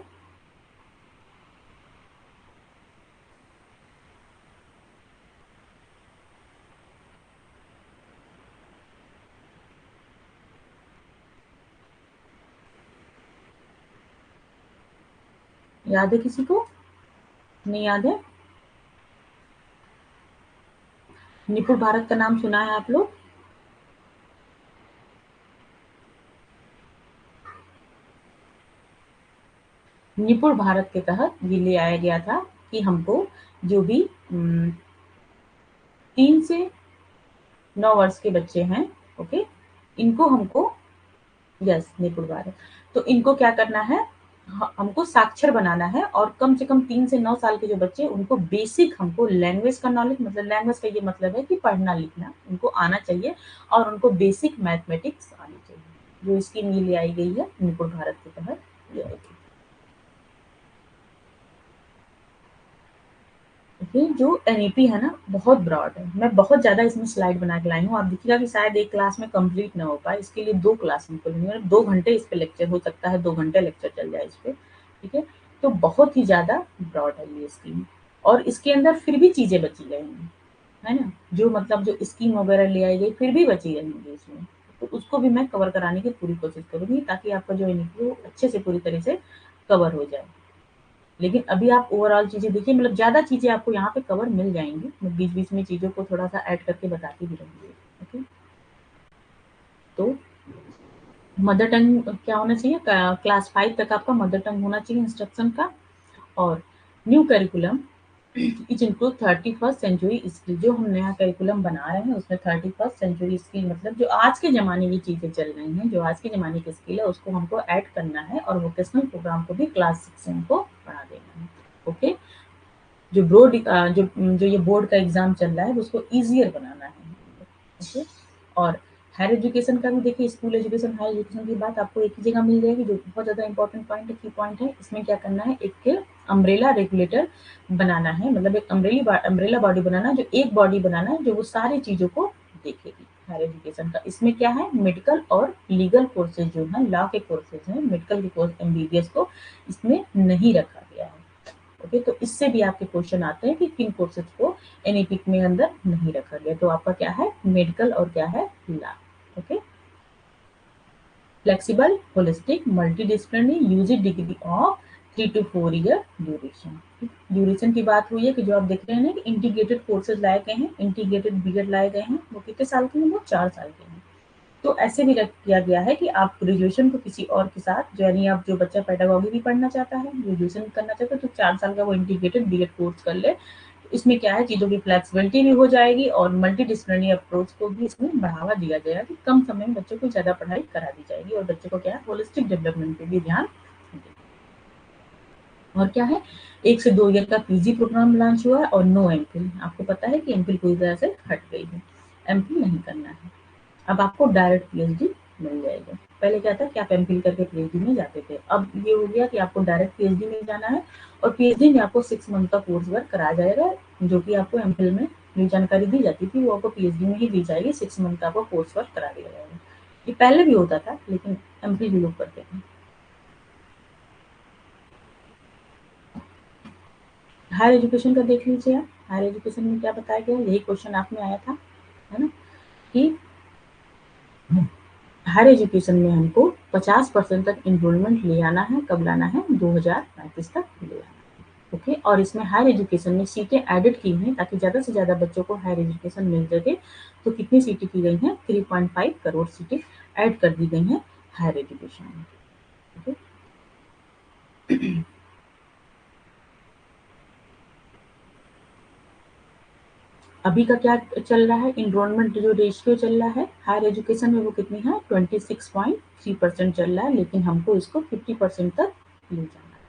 याद है किसी को? नहीं याद है? निपुण भारत का नाम सुना है आप लोग? निपुण भारत के तहत ये ले आया गया था कि हमको जो भी 3 से 9 वर्ष के बच्चे हैं, ओके, इनको हमको, यस, निपुण भारत, तो इनको क्या करना है, हमको साक्षर बनाना है। और कम से कम 3 से 9 साल के जो बच्चे, उनको बेसिक हमको लैंग्वेज का नॉलेज, मतलब लैंग्वेज का ये मतलब है कि पढ़ना लिखना उनको आना चाहिए, और उनको बेसिक मैथमेटिक्स आनी चाहिए। जो स्कीम ये ले आई गई है निपुण भारत के तहत ले आई गई। ये जो एनईपी है ना, बहुत ब्रॉड है। मैं बहुत ज़्यादा इसमें स्लाइड बना के लाई हूँ। आप देखिएगा कि शायद एक क्लास में कंप्लीट ना हो पाए, इसके लिए 2 क्लास हमको लेनी है, 2 घंटे इस पे लेक्चर हो सकता है, 2 घंटे लेक्चर चल जाए इस पे, ठीक है? तो बहुत ही ज़्यादा ब्रॉड है ये स्कीम, और इसके अंदर फिर भी चीज़ें बची गई हैं, है ना? जो मतलब जो स्कीम वगैरह ले आई गई, फिर भी बची रहेंगी इसमें। तो उसको भी मैं कवर कराने की पूरी कोशिश करूँगी, ताकि आपका जो एनईपी वो अच्छे से पूरी तरह से कवर हो जाए। लेकिन अभी आप ओवरऑल चीज़ें देखिए, मतलब ज़्यादा चीज़ें आपको यहाँ पे कवर मिल जाएँगी। मैं बीच-बीच में चीज़ों को थोड़ा-सा ऐड करके बताती भी रहूँगी। ओके? तो मदर टंग क्या होना चाहिए? क्लास 5 तक आपका मदर टंग होना चाहिए इंस्ट्रक्शन का। और new curriculum it include 31st century skill. जो हम नया करिकुलम बना रहे हैं उसमें 31st सेंचुरी स्किल, मतलब जो आज के ज़माने की चीज़ें चल रही हैं, जो आज के ज़माने की स्किल है, उसको हमको ऐड करना है, और वोकेशनल प्रोग्राम को भी क्लास 6 से हमको पढ़ा देना है। ओके? जो जो ये बोर्ड का एग्जाम चल रहा है, उसको ईजियर बनाना है। ओके? और हायर एजुकेशन का भी देखिए, स्कूल एजुकेशन, हायर एजुकेशन की बात आपको एक ही जगह मिल जाएगी, जो बहुत ज़्यादा इंपॉर्टेंट पॉइंट है, की पॉइंट है। इसमें क्या करना है, एक अम्ब्रेला रेगुलेटर बनाना है, मतलब एक अम्ब्रेला बॉडी बनाना, जो एक बॉडी बनाना है जो वो सारी चीज़ों को देखेगी। हायर एजुकेशन का इसमें क्या है, मेडिकल और लीगल कोर्सेज जो हैं, लॉ के कोर्सेज हैं, मेडिकल के कोर्स एमबीबीएस को इसमें नहीं रखा गया है। ओके, तो इससे भी आपके क्वेश्चन आते हैं कि किन कोर्सेज को एनईपी में अंदर नहीं रखा गया। तो आपका क्या है, मेडिकल और क्या है, law. Okay, flexible, holistic, multidisciplinary, UG degree of 3 to 4 year duration. Duration की बात हुई है कि जो आप देख रहे हैं ना कि इंटीग्रेटेड कोर्सेज लाए गए हैं, इंटीग्रेटेड बीएड लाए गए हैं, वो कितने साल के हैं, वो 4 साल के हैं। तो ऐसे भी रख किया गया है कि आप ग्रेजुएशन को किसी और के साथ, जो यानी आप, जो बच्चा पेडागोगी भी पढ़ना चाहता है, ग्रेजुएशन करना चाहता है, तो 4 साल का वो इंटीग्रेटेड बीएड कोर्स कर ले। तो इसमें क्या है, चीज़ों की फ्लेक्सिबिलिटी भी हो जाएगी, और मल्टी अप्रोच को भी इसमें बढ़ावा दिया जाएगा कि कम समय में बच्चों को ज़्यादा पढ़ाई करा दी जाएगी, और बच्चों को क्या है, होलिस्टिक डेवलपमेंट पे भी ध्यान दें। और क्या है, 1 से 2 ईयर का पीजी प्रोग्राम लॉन्च हुआ है, और नो एमफिल। आपको पता है कि एमफिल पूरी तरह से हट गई है, एमफिल नहीं करना है। अब आपको डायरेक्ट पीएचडी मिल जाएगा। पहले क्या था कि आप एमफिल करके पीएचडी में जाते थे, अब ये हो गया कि आपको डायरेक्ट पीएचडी में जाना है, और पीएचडी में आपको 6 मंथ का कोर्स वर्क कराया जाएगा, जो कि आपको एमफिल में जो जानकारी दी जाती थी वो आपको पीएचडी में ही दी जाएगी। 6 मंथ का आपको कोर्स वर्क करा दिया जाएगा। ये पहले भी होता था, लेकिन एमफिल भी लोग करते थे। हायर एजुकेशन का देख लीजिए आप। हायर एजुकेशन में क्या बताया गया, यही क्वेश्चन आप में आया था, है ना, कि हायर एजुकेशन में हमको 50% तक एनरोलमेंट ले आना है। कब लाना है, 2035 तक ले आना है। ओके, और इसमें हायर एजुकेशन में सीटें एडेड की हैं, ताकि ज़्यादा से ज़्यादा बच्चों को हायर एजुकेशन मिल सके। तो कितनी सीटें की गई हैं, 3.5 करोड़ सीटें ऐड कर दी गई हैं हायर एजुकेशन में। ओके, अभी का क्या चल रहा है, एनरोलमेंट जो रेशियो चल रहा है हायर एजुकेशन में, वो कितनी है, 26.3% चल रहा है, लेकिन हमको इसको 50% तक ले जाना है।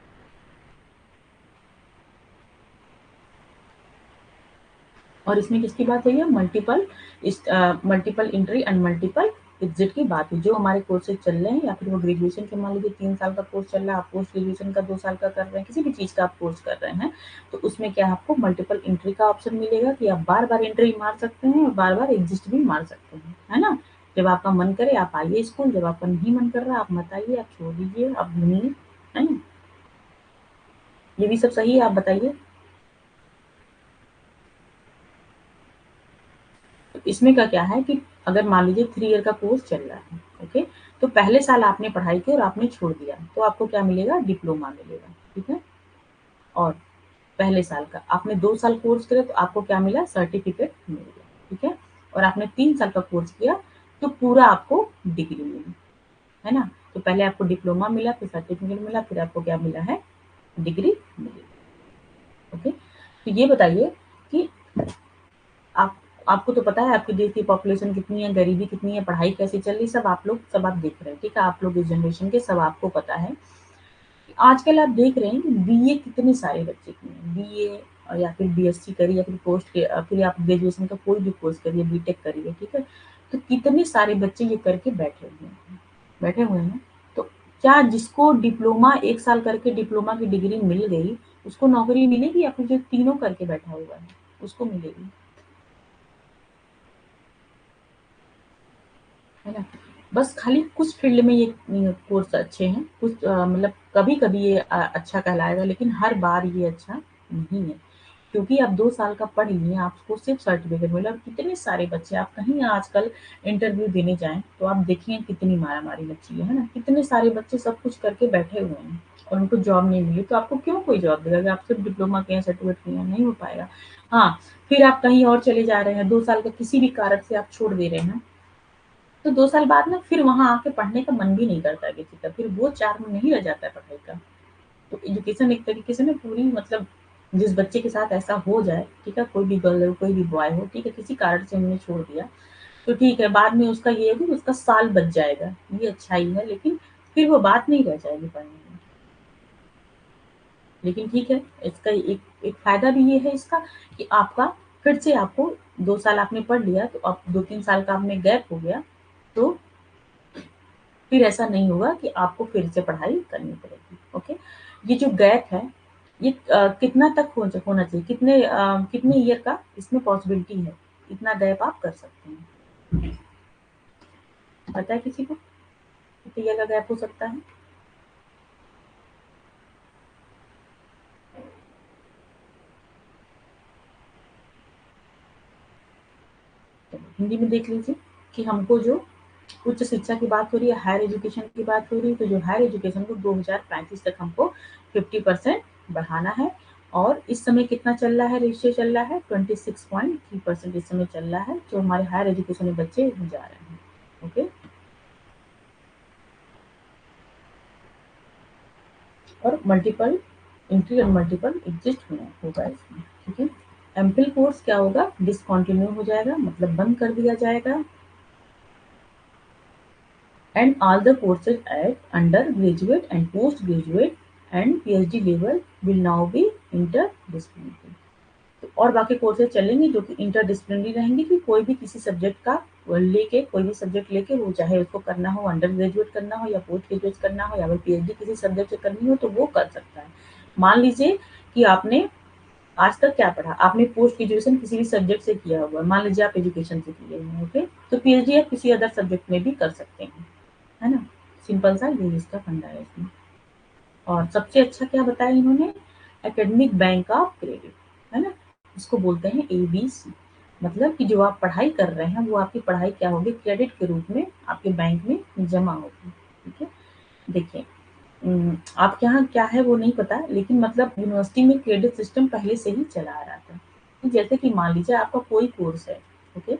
और इसमें किसकी बात हुई है? Multiple entry and multiple exit की बात हुई। जो हमारे कोर्सेज चल रहे हैं या फिर वो ग्रेजुएशन के, मान लीजिए 3 साल का कोर्स चल रहा है, आप पोस्ट ग्रेजुएशन का 2 साल का कर रहे हैं, किसी भी चीज़ का आप कोर्स कर रहे हैं, तो उसमें क्या आपको मल्टीपल एंट्री का ऑप्शन मिलेगा कि आप बार-बार एंट्री मार सकते हैं और बार-बार एग्जिट भी मार सकते हैं, है ना? जब आपका मन करे आप आइए स्कूल, जब आपका नहीं मन कर रहा आप मत आइए, आप छोड़ दीजिए, आप घूमिए, है ना? ये भी सब सही है, आप बताइए? तो इसमें का क्या है कि अगर मान लीजिए 3 ईयर का कोर्स चल रहा है, ओके? तो पहले साल आपने पढ़ाई की और आपने छोड़ दिया, तो आपको क्या मिलेगा? डिप्लोमा मिलेगा, ठीक है? और पहले साल का आपने 2 साल कोर्स किया तो आपको क्या मिला? सर्टिफिकेट मिल गया, ठीक है? और आपने 3 साल का कोर्स किया तो पूरा आपको डिग्री मिली, है ना? तो पहले आपको डिप्लोमा मिला, फिर सर्टिफिकेट मिला, फिर आपको क्या मिला है? डिग्री मिली, ओके? तो ये बताइए कि आप आपको तो पता है आपके देश की पॉपुलेशन कितनी है, गरीबी कितनी है, पढ़ाई कैसे चल रही है, सब आप देख रहे हैं, ठीक है? आप लोग इस जनरेशन के, सब आपको पता है। आजकल आप देख रहे हैं कि बीए कितने सारे बच्चे किए हैं, बीए या फिर बीएससी करिए या फिर फिर आप ग्रेजुएशन का कोई भी कोर्स करिए, बीटेक करिए, ठीक है? तो कितने सारे बच्चे ये करके बैठे हुए हैं। तो क्या जिसको डिप्लोमा 1 साल करके डिप्लोमा की डिग्री मिल गई, उसको नौकरी मिलेगी या फिर जो तीनों करके बैठा हुआ है, उसको मिलेगी? है ना? बस खाली कुछ फील्ड में ये कोर्स अच्छे हैं, कुछ मतलब कभी-कभी ये अच्छा कहलाएगा, लेकिन हर बार ये अच्छा नहीं है। क्योंकि आप 2 साल का पढ़ लिए, आपको सिर्फ़ सर्टिफ़िकेट मिला और कितने सारे बच्चे, आप कहीं आजकल इंटरव्यू देने जाएँ, तो आप देखिए कितनी मारा-मारी मची है ना? कितने सारे बच्चे सब कुछ करके बैठे हुए हैं और उनको जॉब नहीं मिली, तो आपको क्यों कोई जॉब देगा? अगर आप सिर्फ़ डिप्लोमा किए हैं, सर्टिफ़िकेट किए हैं, नहीं हो पाएगा। हाँ, फिर आप कहीं और चले जा रहे हैं, 2 साल का किसी भी कारण से आप छोड़ दे रहे हैं, तो 2 साल बाद ना फिर वहाँ आके पढ़ने का मन भी नहीं करता है किसी का, फिर वो चार्म नहीं रह जाता है पढ़ाई का। तो एजुकेशन एक तरीके से ना पूरी, मतलब जिस बच्चे के साथ ऐसा हो जाए, ठीक है? कोई भी गर्ल हो, कोई भी बॉय हो, ठीक है? किसी कारण से उन्होंने छोड़ दिया, तो ठीक है, बाद में उसका ये है कि उसका साल बच जाएगा, ये अच्छाई है, लेकिन फिर वो बात नहीं रह जाएगी पढ़ने में। लेकिन ठीक है, इसका एक एक फ़ायदा भी ये है इसका कि आपका फिर से आपको 2 साल आपने पढ़ लिया, तो अब 2-3 साल का आप में गैप हो गया, तो फिर ऐसा नहीं होगा कि आपको फिर से पढ़ाई करनी पड़ेगी, ओके? ये जो गैप है, ये कितना तक होना चाहिए? कितने ईयर का इसमें पॉसिबिलिटी है? इतना गैप आप कर सकते हैं। पता है किसी को? कितने ईयर का गैप हो सकता है? तो हिंदी में देख लीजिए कि हमको जो उच्च शिक्षा की बात हो रही है, हायर एजुकेशन की बात हो रही है, तो जो हायर एजुकेशन को 2035 तक हमको 50% बढ़ाना है। और इस समय कितना चल रहा है, रेशियो चल रहा है 26.3% इस समय चल रहा है, जो हमारे हायर एजुकेशन में बच्चे जा रहे हैं, ओके? और मल्टीपल एंट्री और मल्टीपल एग्जिट होगा इसमें, ठीक है? एमफिल कोर्स क्या होगा? डिसकंटिन्यू हो जाएगा, मतलब बंद कर दिया जाएगा। And all the courses at undergraduate and postgraduate and PhD level will now be interdisciplinary। तो और बाकी कोर्सेज चलेंगे जो कि इंटरडिसिप्लिनरी रहेंगे, कि कोई भी किसी सब्जेक्ट का लेके, कोई भी सब्जेक्ट लेके, वो चाहे उसको करना हो, अंडर ग्रेजुएट करना हो या पोस्ट ग्रेजुएट करना हो या फिर पीएचडी किसी सब्जेक्ट से करनी हो, तो वो कर सकता है। मान लीजिए कि आपने आज तक क्या पढ़ा, आपने पोस्ट ग्रेजुएशन किसी भी सब्जेक्ट से किया हुआ है, मान लीजिए आप एजुकेशन से किए हैं, ओके? तो पीएचडी आप किसी अदर सब्जेक्ट में भी कर सकते हैं, है ना? सिंपल सा ये इसका फंडा है इसमें। और सबसे अच्छा क्या बताया इन्होंने? एकेडमिक बैंक ऑफ क्रेडिट, है ना? इसको बोलते हैं एबीसी। मतलब कि जो आप पढ़ाई कर रहे हैं, वो आपकी पढ़ाई क्या होगी? क्रेडिट के रूप में आपके बैंक में जमा होगी, ठीक है? देखिए, आपके यहाँ क्या है वो नहीं पता, लेकिन मतलब यूनिवर्सिटी में क्रेडिट सिस्टम पहले से ही चला आ रहा था। तो जैसे कि मान लीजिए आपका कोई कोर्स है, ओके?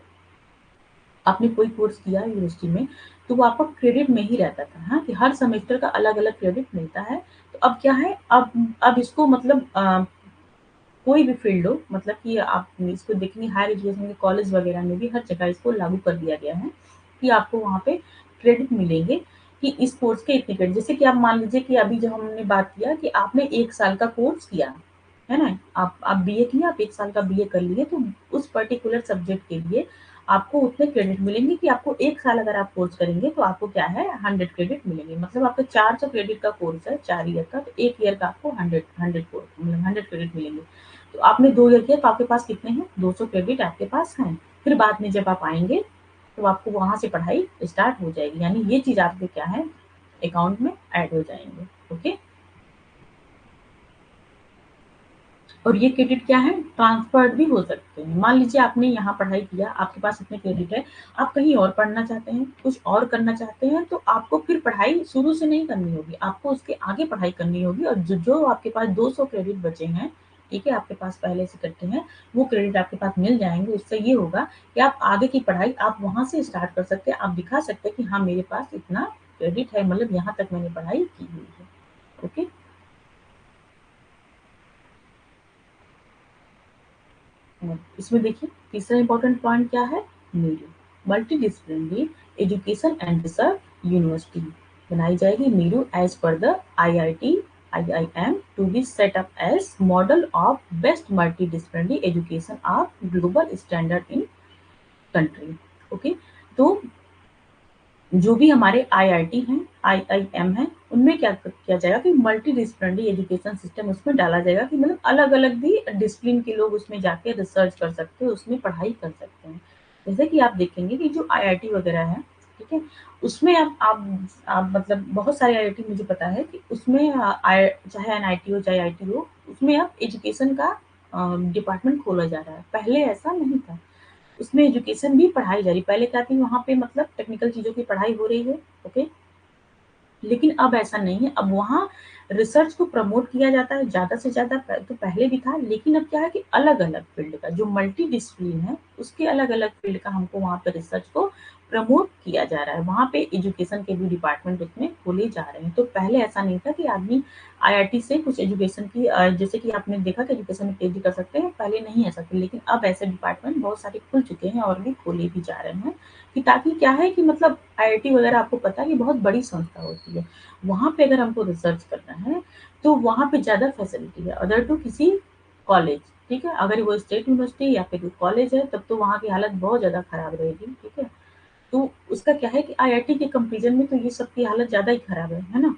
आपने कोई कोर्स किया यूनिवर्सिटी में, तो वो आपका क्रेडिट में ही रहता था, हाँ? कि हर सेमेस्टर का अलग-अलग क्रेडिट मिलता है। तो अब क्या है, अब इसको मतलब कोई भी फील्ड हो, मतलब कि आप इसको देखेंगे हायर एजुकेशन के कॉलेज वगैरह में भी हर जगह इसको लागू कर दिया गया है कि आपको वहाँ पे क्रेडिट मिलेंगे, कि इस कोर्स के इतने क्रेडिट। जैसे कि आप मान लीजिए कि अभी जो हमने बात किया कि आपने 1 साल का कोर्स किया, है ना। आप बीए किए, आप 1 साल का बीए कर लिए, तो उस पर्टिकुलर सब्जेक्ट के लिए आपको उतने क्रेडिट मिलेंगे कि आपको 1 साल अगर आप कोर्स करेंगे तो आपको क्या है 100 क्रेडिट मिलेंगे। मतलब आपका 400 क्रेडिट का कोर्स है 4 ईयर का, तो 1 ईयर का आपको 100 मतलब 100 क्रेडिट मिलेंगे। तो आपने 2 ईयर किया तो आपके पास कितने हैं, 200 क्रेडिट आपके पास हैं। फिर बाद में जब आप आएँगे तो आपको वहाँ से पढ़ाई स्टार्ट हो जाएगी, यानी ये चीज़ आपके क्या है अकाउंट में ऐड हो जाएँगे। ओके। और ये क्रेडिट क्या है ट्रांसफर्ड भी हो सकते हैं। मान लीजिए आपने यहाँ पढ़ाई किया, आपके पास इतने क्रेडिट है, आप कहीं और पढ़ना चाहते हैं, कुछ और करना चाहते हैं, तो आपको फिर पढ़ाई शुरू से नहीं करनी होगी, आपको उसके आगे पढ़ाई करनी होगी। और जो आपके पास 200 क्रेडिट बचे हैं, ठीक है, आपके पास पहले से इकट्ठे हैं, वो क्रेडिट आपके पास मिल जाएँगे। उससे ये होगा कि आप आगे की पढ़ाई आप वहाँ से स्टार्ट कर सकते हैं। आप दिखा सकते हैं कि हाँ, मेरे पास इतना क्रेडिट है, मतलब यहाँ तक मैंने पढ़ाई की हुई है। ओके। इसमें देखिए तीसरा इंपॉर्टेंट पॉइंट क्या है, MERU multidisciplinary education and research university बनाई जाएगी। MERU as par the IIT IIM to be set up as model of best multidisciplinary education of global standard in country. Okay. तो जो भी हमारे आईआईटी हैं, IIM हैं, उनमें क्या किया जाएगा कि मल्टीडिसिप्लिनरी एजुकेशन सिस्टम उसमें डाला जाएगा कि मतलब अलग-अलग भी डिसिप्लिन के लोग उसमें जाके रिसर्च कर सकते हैं, उसमें पढ़ाई कर सकते हैं। जैसे कि आप देखेंगे कि जो आईआईटी वगैरह है, ठीक है? उसमें आप मतलब बहुत सारे आईआईटी मुझे पता है कि उसमें चाहे एनआईटी हो, चाहे आईआईटी हो, उसमें अब एजुकेशन का डिपार्टमेंट खोला जा रहा है। पहले ऐसा नहीं था। उसमें एजुकेशन भी पढ़ाई जा रही है। पहले क्या थी वहाँ पे मतलब टेक्निकल चीज़ों की पढ़ाई हो रही है, ओके? लेकिन अब ऐसा नहीं है, अब वहाँ रिसर्च को प्रमोट किया जाता है ज़्यादा से ज़्यादा। तो पहले भी था, लेकिन अब क्या है कि अलग-अलग फ़ील्ड का जो मल्टी डिसिप्लिन है, उसके अलग-अलग फ़ील्ड का हमको वहाँ पे रिसर्च को प्रमोट किया जा रहा है। वहाँ पे एजुकेशन के भी डिपार्टमेंट उसमें खोले जा रहे हैं। तो पहले ऐसा नहीं था कि आदमी आईआईटी से कुछ एजुकेशन की जैसे कि आपने देखा कि एजुकेशन में पीएचडी कर सकते हैं, पहले नहीं ऐसा था। लेकिन अब ऐसे डिपार्टमेंट बहुत सारे खुल चुके हैं और भी खोले भी जा रहे हैं। कि ताकि क्या है कि मतलब आईआईटी वगैरह आपको पता है कि बहुत बड़ी संस्था होती है। वहाँ पे अगर हमको रिसर्च करना है, तो वहाँ पे ज़्यादा फैसिलिटी है अदर टू किसी कॉलेज, ठीक है? अगर वो स्टेट यूनिवर्सिटी या फिर कॉलेज है, तब तो वहाँ की हालत बहुत ज़्यादा खराब रहेगी, ठीक है? तो उसका क्या है कि आईआईटी के कंपैरिज़न में तो ये सब की हालत ज़्यादा ही खराब है ना?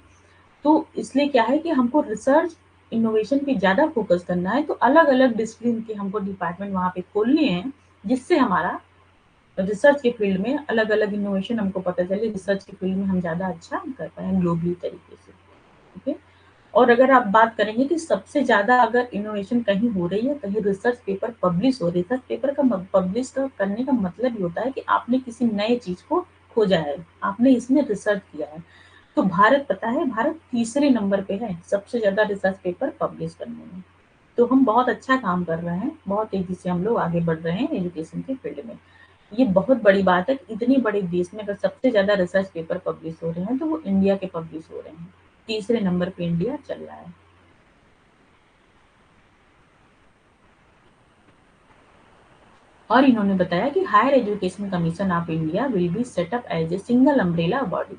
तो इसलिए क्या है कि हमको रिसर्च, इनोवेशन पे ज़्यादा फोकस करना है, तो अलग-अलग डिसिप्लिन के हमको डिपार्टमेंट वहाँ पे खोलने हैं, जिससे हमारा रिसर्च के फील्ड में अलग-अलग इनोवेशन हमको पता चले, रिसर्च के फील्ड में हम ज़्यादा अच्छा कर पाएँ ग्लोबली तरीके से, ओके? और अगर आप बात करेंगे कि सबसे ज़्यादा अगर इनोवेशन कहीं हो रही है, कहीं रिसर्च पेपर पब्लिश हो, रिसर्च पेपर का म पब्लिश का करने का मतलब ये होता है कि आपने किसी नए चीज़ को खोजा है, आपने इसमें रिसर्च किया है। तो भारत पता है, भारत तीसरे नंबर पे है, सबसे ज़्यादा रिसर्च पेपर पब्लिश करने में। तो हम बहुत अच्छा काम कर रहे हैं, बहुत तेज़ी से हम लोग आगे बढ़ रहे हैं एजुकेशन के फील्ड में। ये बहुत बड़ी बात है कि इतनी बड़े देश में अगर सबसे ज़्यादा रिसर्च पेपर पब्लिश हो रहे हैं, तो वो इंडिया के पब्लिश हो रहे हैं। तीसरे नंबर पे इंडिया चल रहा है। और इन्होंने बताया कि higher education commission of India will be set up as a single umbrella body.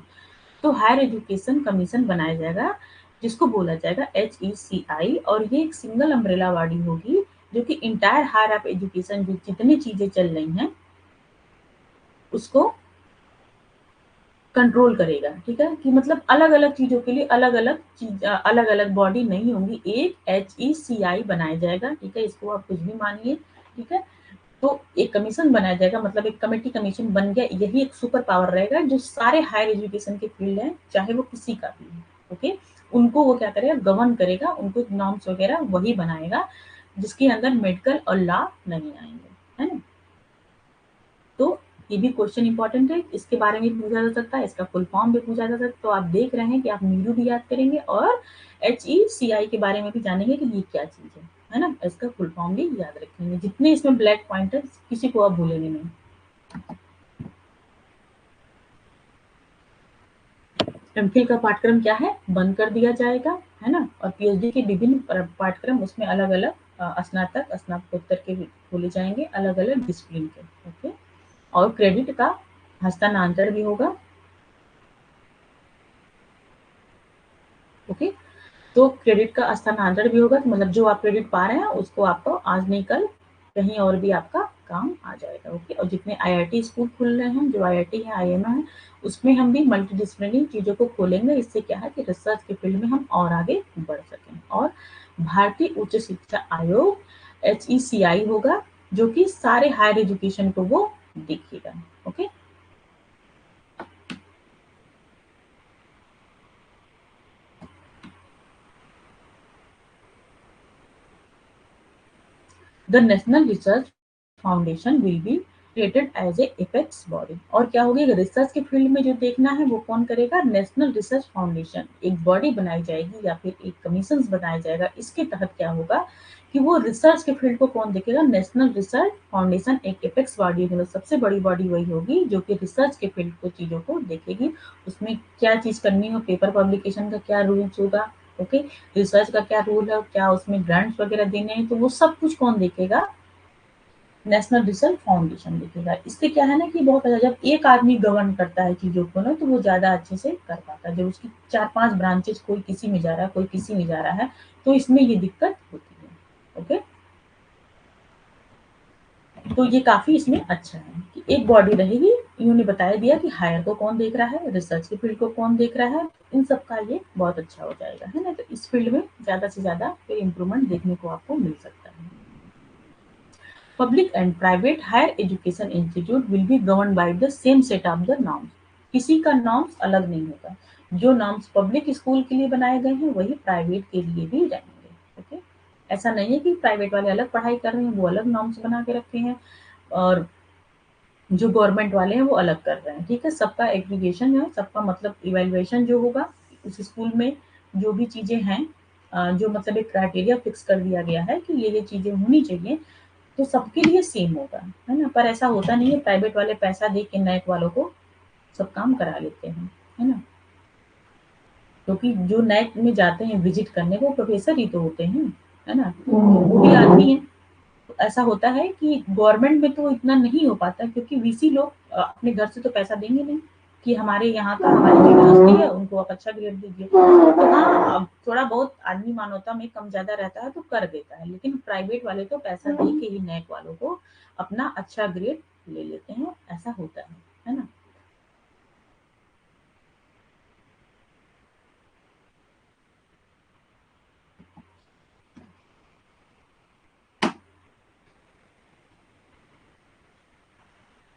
तो हायर एजुकेशन कमीशन बनाया जाएगा, जिसको बोला जाएगा HECI, और ये एक सिंगल अम्ब्रेला बॉडी होगी, जो कि इंटायर हायर ऑफ एजुकेशन जो जितनी चीज़ें चल रही हैं, उसको कंट्रोल करेगा, ठीक है? कि मतलब अलग-अलग चीज़ों के लिए अलग-अलग बॉडी नहीं होंगी, एक HECI बनाया जाएगा, ठीक है? इसको आप कुछ भी मानिए, ठीक है? तो एक कमीशन बनाया जाएगा, मतलब एक कमेटी कमीशन बन गया, यही एक सुपर पावर रहेगा जो सारे हायर एजुकेशन के फील्ड हैं, चाहे वो किसी का भी हो, ओके? उनको वो क्या करेगा, गवर्न करेगा, उनको नॉर्म्स वगैरह वही बनाएगा, जिसके अंदर मेडिकल और लॉ नहीं आएँगे, है ना? तो ये भी क्वेश्चन इंपॉर्टेंट है, इसके बारे में भी पूछा जा सकता है, इसका फुल फॉर्म भी पूछा जा सकता है। तो आप देख रहे हैं कि आप नीरू भी याद करेंगे और HECI के बारे में भी जानेंगे कि ये क्या चीज़ है ना? इसका फुल फॉर्म भी याद रखेंगे। जितने इसमें ब्लैक पॉइंट है, किसी को आप भूलेंगे नहीं। एमफिल का पाठ्यक्रम क्या है? बंद कर दिया जाएगा, है ना? और पीएचडी के विभिन्न पाठ्यक्रम उसमें अलग-अलग स्नातक, स्नातकोत्तर के भी खोले जाएँगे, अलग-अलग डिसिप्लिन के, ओके? और क्रेडिट का हस्तांतरण भी होगा, ओके? तो क्रेडिट का स्थानांतरण भी होगा, तो मतलब जो आप क्रेडिट पा रहे हैं उसको आपको आज नहीं कल कहीं और भी आपका काम आ जाएगा। ओके, और जितने आईआईटी स्कूल खुल रहे हैं, जो आईआईटी है, आईएमए है, उसमें हम भी मल्टीडिसिप्लिनरी चीज़ों को खोलेंगे। इससे क्या है कि रिसर्च के फील्ड में हम और आगे बढ़ सकें। और भारतीय उच्च शिक्षा आयोग HECI होगा, जो कि सारे हायर एजुकेशन को वो देखेगा। Okay, the national research foundation will be created as a apex body. और क्या होगी, रिसर्च के फील्ड में जो देखना है वो कौन करेगा, नेशनल रिसर्च फाउंडेशन एक बॉडी बनाई जाएगी या फिर एक कमीशन बनाया जाएगा। इसके तहत क्या होगा कि वो रिसर्च के फील्ड को कौन देखेगा, नेशनल रिसर्च फाउंडेशन एक एपेक्स बॉडी, मतलब सबसे बड़ी बॉडी वही होगी जो कि रिसर्च के फील्ड को चीजों को देखेगी। उसमें क्या चीज करनी हो, पेपर पब्लिकेशन का क्या रूल्स होगा, ओके, रिसर्च का क्या रूल है, क्या उसमें ग्रांट्स वगैरह देने हैं, तो वो सब कुछ कौन देखेगा, नेशनल रिसर्च फाउंडेशन देखेगा। इससे क्या है ना कि बहुत अच्छा, जब एक आदमी गवर्न करता है चीजों को ना, तो वो ज्यादा अच्छे से कर पाता है। जब उसकी 4-5 ब्रांचेस, कोई किसी में जा रहा है, कोई किसी में जा रहा है, तो इसमें ये दिक्कत होती है। ओके, तो ये काफी इसमें अच्छा है कि एक बॉडी रहेगी। इन्होंने बताया दिया कि हायर को कौन देख रहा है, रिसर्च के फील्ड को कौन देख रहा है, इन सब का ये बहुत अच्छा हो जाएगा, है ना। तो इस फील्ड में ज्यादा से ज्यादा फिर इम्प्रूवमेंट देखने को आपको मिल सकता है। Public and private higher education institute will be governed by the same set of the norms. किसी का नॉर्म्स अलग नहीं होगा। जो नॉर्म्स पब्लिक स्कूल के लिए बनाए गए हैं वही प्राइवेट के लिए भी रहेंगे। ओके, ऐसा नहीं है कि प्राइवेट वाले अलग पढ़ाई कर रहे हैं, वो अलग नॉर्म्स बना के रखे हैं, और जो गवर्नमेंट वाले हैं वो अलग कर रहे हैं। ठीक है, सबका एग्रीगेशन है, सबका मतलब इवेल्युएशन जो होगा उस स्कूल में, जो भी चीजें हैं, जो मतलब एक क्राइटेरिया फिक्स कर दिया गया है कि ये चीजें होनी चाहिए, तो सबके लिए सेम होगा, है ना। पर ऐसा होता नहीं है, प्राइवेट वाले पैसा दे के नैक वालों को सब काम करा लेते हैं, है ना। क्योंकि जो नैक में जाते हैं विजिट करने, वो प्रोफेसर ही तो होते हैं, है ना, तो वो भी आदमी है। तो ऐसा होता है कि गवर्नमेंट में तो इतना नहीं हो पाता, क्योंकि वीसी लोग अपने घर से तो पैसा देंगे नहीं कि हमारे यहाँ का हमारी यूनिवर्सिटी है, उनको आप अच्छा ग्रेड दीजिए। तो हाँ, अब थोड़ा बहुत आदमी मानवता में कम ज्यादा रहता है तो कर देता है, लेकिन प्राइवेट वाले तो पैसा दे के ही नैक वालों को अपना अच्छा ग्रेड ले लेते हैं, ऐसा होता है ना।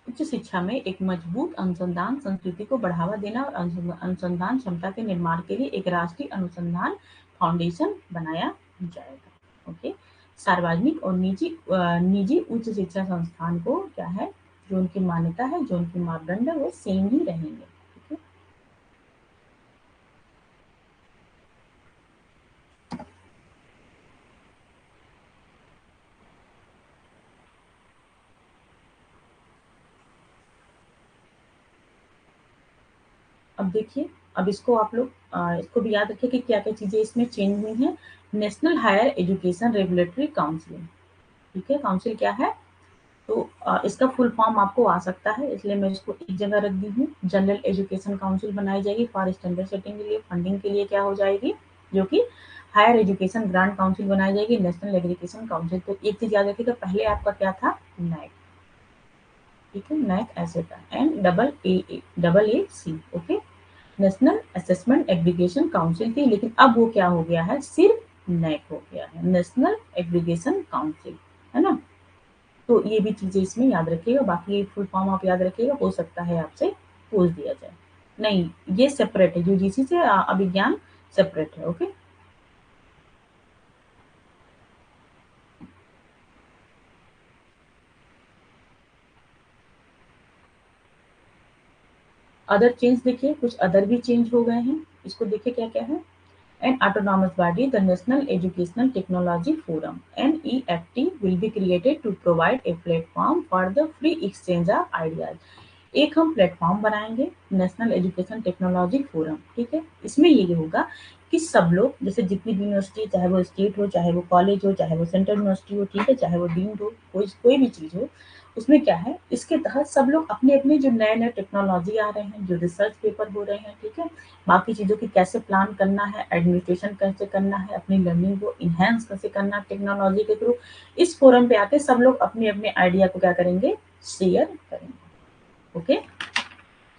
उच्च शिक्षा में एक मजबूत अनुसंधान संस्कृति को बढ़ावा देना और अनुसंधान क्षमता के निर्माण के लिए एक राष्ट्रीय अनुसंधान फाउंडेशन बनाया जाएगा। ओके, सार्वजनिक और निजी उच्च शिक्षा संस्थान को क्या है, जो उनकी मान्यता है, जो उनकी मापदंड है, वो सेम ही रहेंगे। ठीक है, अब देखिए, अब इसको आप लोग इसको भी याद रखिए कि क्या क्या चीजें इसमें चेंज हुई हैं। National higher education regulatory council, ठीक है, काउंसिल क्या है, तो इसका फुल फॉर्म आपको आ सकता है, इसलिए मैं इसको एक जगह रख दी हूँ। जनरल एजुकेशन काउंसिल बनाई जाएगी फॉर स्टैंडर्ड सेटिंग के लिए। फंडिंग के लिए क्या हो जाएगी, जो कि हायर एजुकेशन ग्रांट काउंसिल बनाई जाएगी, नेशनल एजुकेशन काउंसिल। तो एक चीज याद रखिएगा, पहले आपका क्या था, नैक, ठीक है, नैक ऐसे था, and double A C, okay, national assessment aggregation council थी, लेकिन अब वो क्या हो गया है, सिर्फ नैक हो गया है, नेशनल एग्रीगेशन काउंसिल, है ना। तो ये भी चीजें इसमें याद रखिएगा, बाकी फुल फॉर्म आप याद रखिएगा, हो सकता है आपसे पूछ दिया जाए। नहीं, ये सेपरेट है, यूजीसी से अभिज्ञान सेपरेट है। ओके, अदर चेंज देखिए, कुछ अदर भी चेंज हो गए हैं, इसको देखिए क्या क्या है। An autonomous body, the National Educational Technology Forum (NEFT) will be created to provide a platform for the free exchange of ideas. एक हम प्लेटफॉर्म बनाएंगे, नेशनल एजुकेशन टेक्नोलॉजी फोरम, ठीक है। इसमें ये होगा कि सब लोग, जैसे जितनी भी यूनिवर्सिटी, चाहे वो स्टेट हो, चाहे वो कॉलेज हो, चाहे वो सेंट्रल यूनिवर्सिटी हो, ठीक है, चाहे वो डीम्ड हो, कोई कोई भी चीज हो, उसमें क्या है, इसके तहत सब लोग अपने-अपने जो नए-नए टेक्नोलॉजी आ रहे हैं, जो रिसर्च पेपर हो रहे हैं, ठीक है? बाकी चीज़ों की कैसे प्लान करना है, एडमिनिस्ट्रेशन कैसे करना है, अपनी लर्निंग को एनहांस कैसे करना है टेक्नोलॉजी के थ्रू, इस फोरम पे आके सब लोग अपने-अपने आइडिया को क्या करेंगे, शेयर करेंगे। ओके?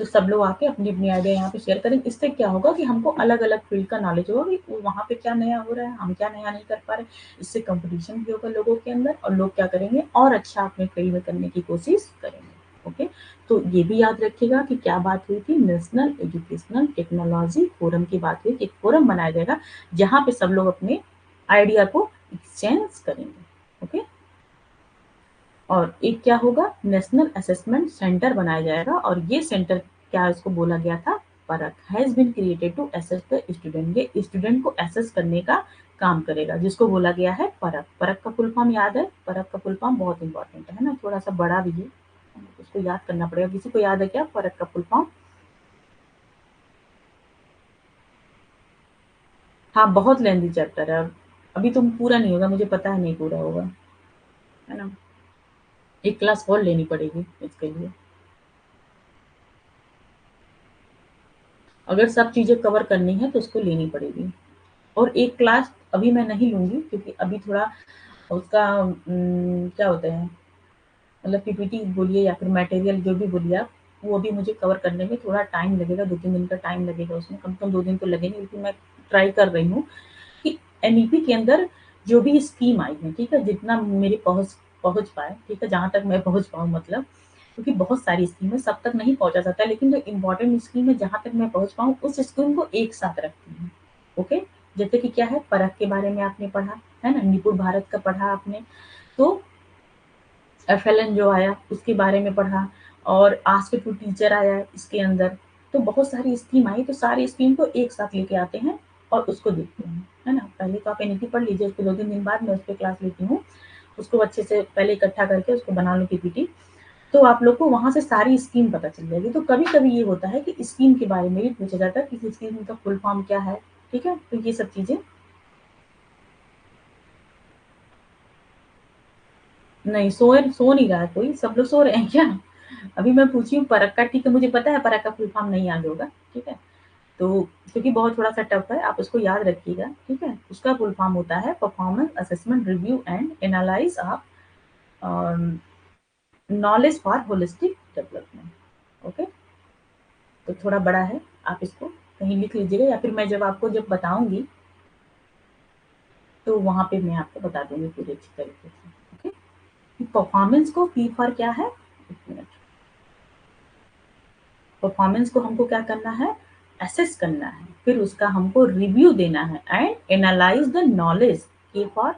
तो सब लोग आके अपनी-अपनी आइडिया यहाँ पे शेयर करेंगे। इससे क्या होगा कि हमको अलग-अलग फील्ड का नॉलेज होगा कि वहाँ पे क्या नया हो रहा है, हम क्या नया नहीं कर पा रहे। इससे कॉम्पिटिशन भी होगा लोगों के अंदर और लोग क्या करेंगे और अच्छा अपने फील्ड में करने की कोशिश करेंगे। ओके? तो ये भी याद रखिएगा कि क्या बात हुई थी, नेशनल एजुकेशनल टेक्नोलॉजी फोरम की बात हुई। एक फोरम बनाया जाएगा जहाँ पे सब लोग अपने आइडिया को एक्सचेंज करेंगे। ओके? और एक क्या होगा, नेशनल असेसमेंट सेंटर बनाया जाएगा और ये सेंटर क्या इसको बोला गया था, Parakh has been created to assess the student. ये स्टूडेंट को असेस करने का काम करेगा जिसको बोला गया है परख। परख का फुल फॉर्म याद है, परख का फुल फॉर्म बहुत इंपॉर्टेंट है ना, थोड़ा सा बड़ा भी है, उसको याद करना पड़ेगा। किसी को याद है क्या परख का फुल फॉर्म? हाँ, बहुत लेंथी चैप्टर है, अभी तुम पूरा नहीं होगा, मुझे पता है नहीं पूरा होगा, है ना, एक क्लास और लेनी पड़ेगी इसके लिए। अगर सब चीज़ें कवर करनी है तो उसको लेनी पड़ेगी। और एक क्लास अभी मैं नहीं लूँगी क्योंकि अभी थोड़ा उसका क्या होता है, मतलब पीपीटी बोलिए या फिर मटेरियल जो भी बोलिए आप, वो अभी मुझे कवर करने में थोड़ा टाइम लगेगा, 2-3 दिन का टाइम लगेगा उसमें, कम से कम 2 दिन तो लगेंगे, लेकिन मैं ट्राई कर रही हूँ कि एनईपी के अंदर जो भी स्कीम आई है, ठीक है, जितना मेरी पहुँच पहुँच पाए, ठीक है, जहाँ तक मैं पहुँच पाऊँ मतलब, क्योंकि बहुत सारी स्कीम है, सब तक नहीं पहुँचा जाता है, लेकिन जो इम्पोर्टेंट स्कीम है जहाँ तक मैं पहुँच पाऊँ उस स्कीम को एक साथ रखती हूँ। ओके? जैसे कि क्या है, परख के बारे में आपने पढ़ा, है ना? निपुण भारत का पढ़ा आपने, तो एफएलएन जो आया उसके बारे में पढ़ा और आस्क टू टीचर आया है इसके अंदर। तो बहुत सारी स्कीम आई, तो सारी स्कीम को एक साथ लेके आते हैं और उसको देखते हैं, है ना? पहले तो आप एनईपी पढ़ लीजिए, उसके 2-3 दिन बाद मैं उस पे क्लास लेती हूँ। उसको अच्छे से पहले इकट्ठा करके उसको बना लो पीपीटी, तो आप लोग को वहाँ से सारी स्कीम पता चल जाएगी। तो कभी-कभी ये होता है कि स्कीम के बारे में भी पूछा जाता है, किसी स्कीम का फुल फॉर्म क्या है, ठीक है? तो ये सब चीज़ें नहीं, सो नहीं रहा है कोई, सब लोग सो रहे हैं क्या? अभी मैं पूछी हूँ परख का, ठीक है, मुझे पता है परख का फुल फॉर्म नहीं याद होगा, ठीक है? तो क्योंकि बहुत थोड़ा-सा टफ है, आप उसको याद रखिएगा, ठीक है? उसका फुल फॉर्म होता है performance assessment review and analyse of a, knowledge for holistic development. Okay? तो थोड़ा बड़ा है, आप इसको कहीं लिख लीजिएगा या फिर मैं जब बताऊँगी, तो वहाँ पे मैं आपको बता दूँगी पूरी अच्छी तरीके से। ओके? परफॉर्मेंस को पी फॉर क्या है? 1 मिनट। परफॉर्मेंस को हमको क्या करना है, असेस करना है, फिर उसका हमको रिव्यू देना है and analyse the knowledge, A for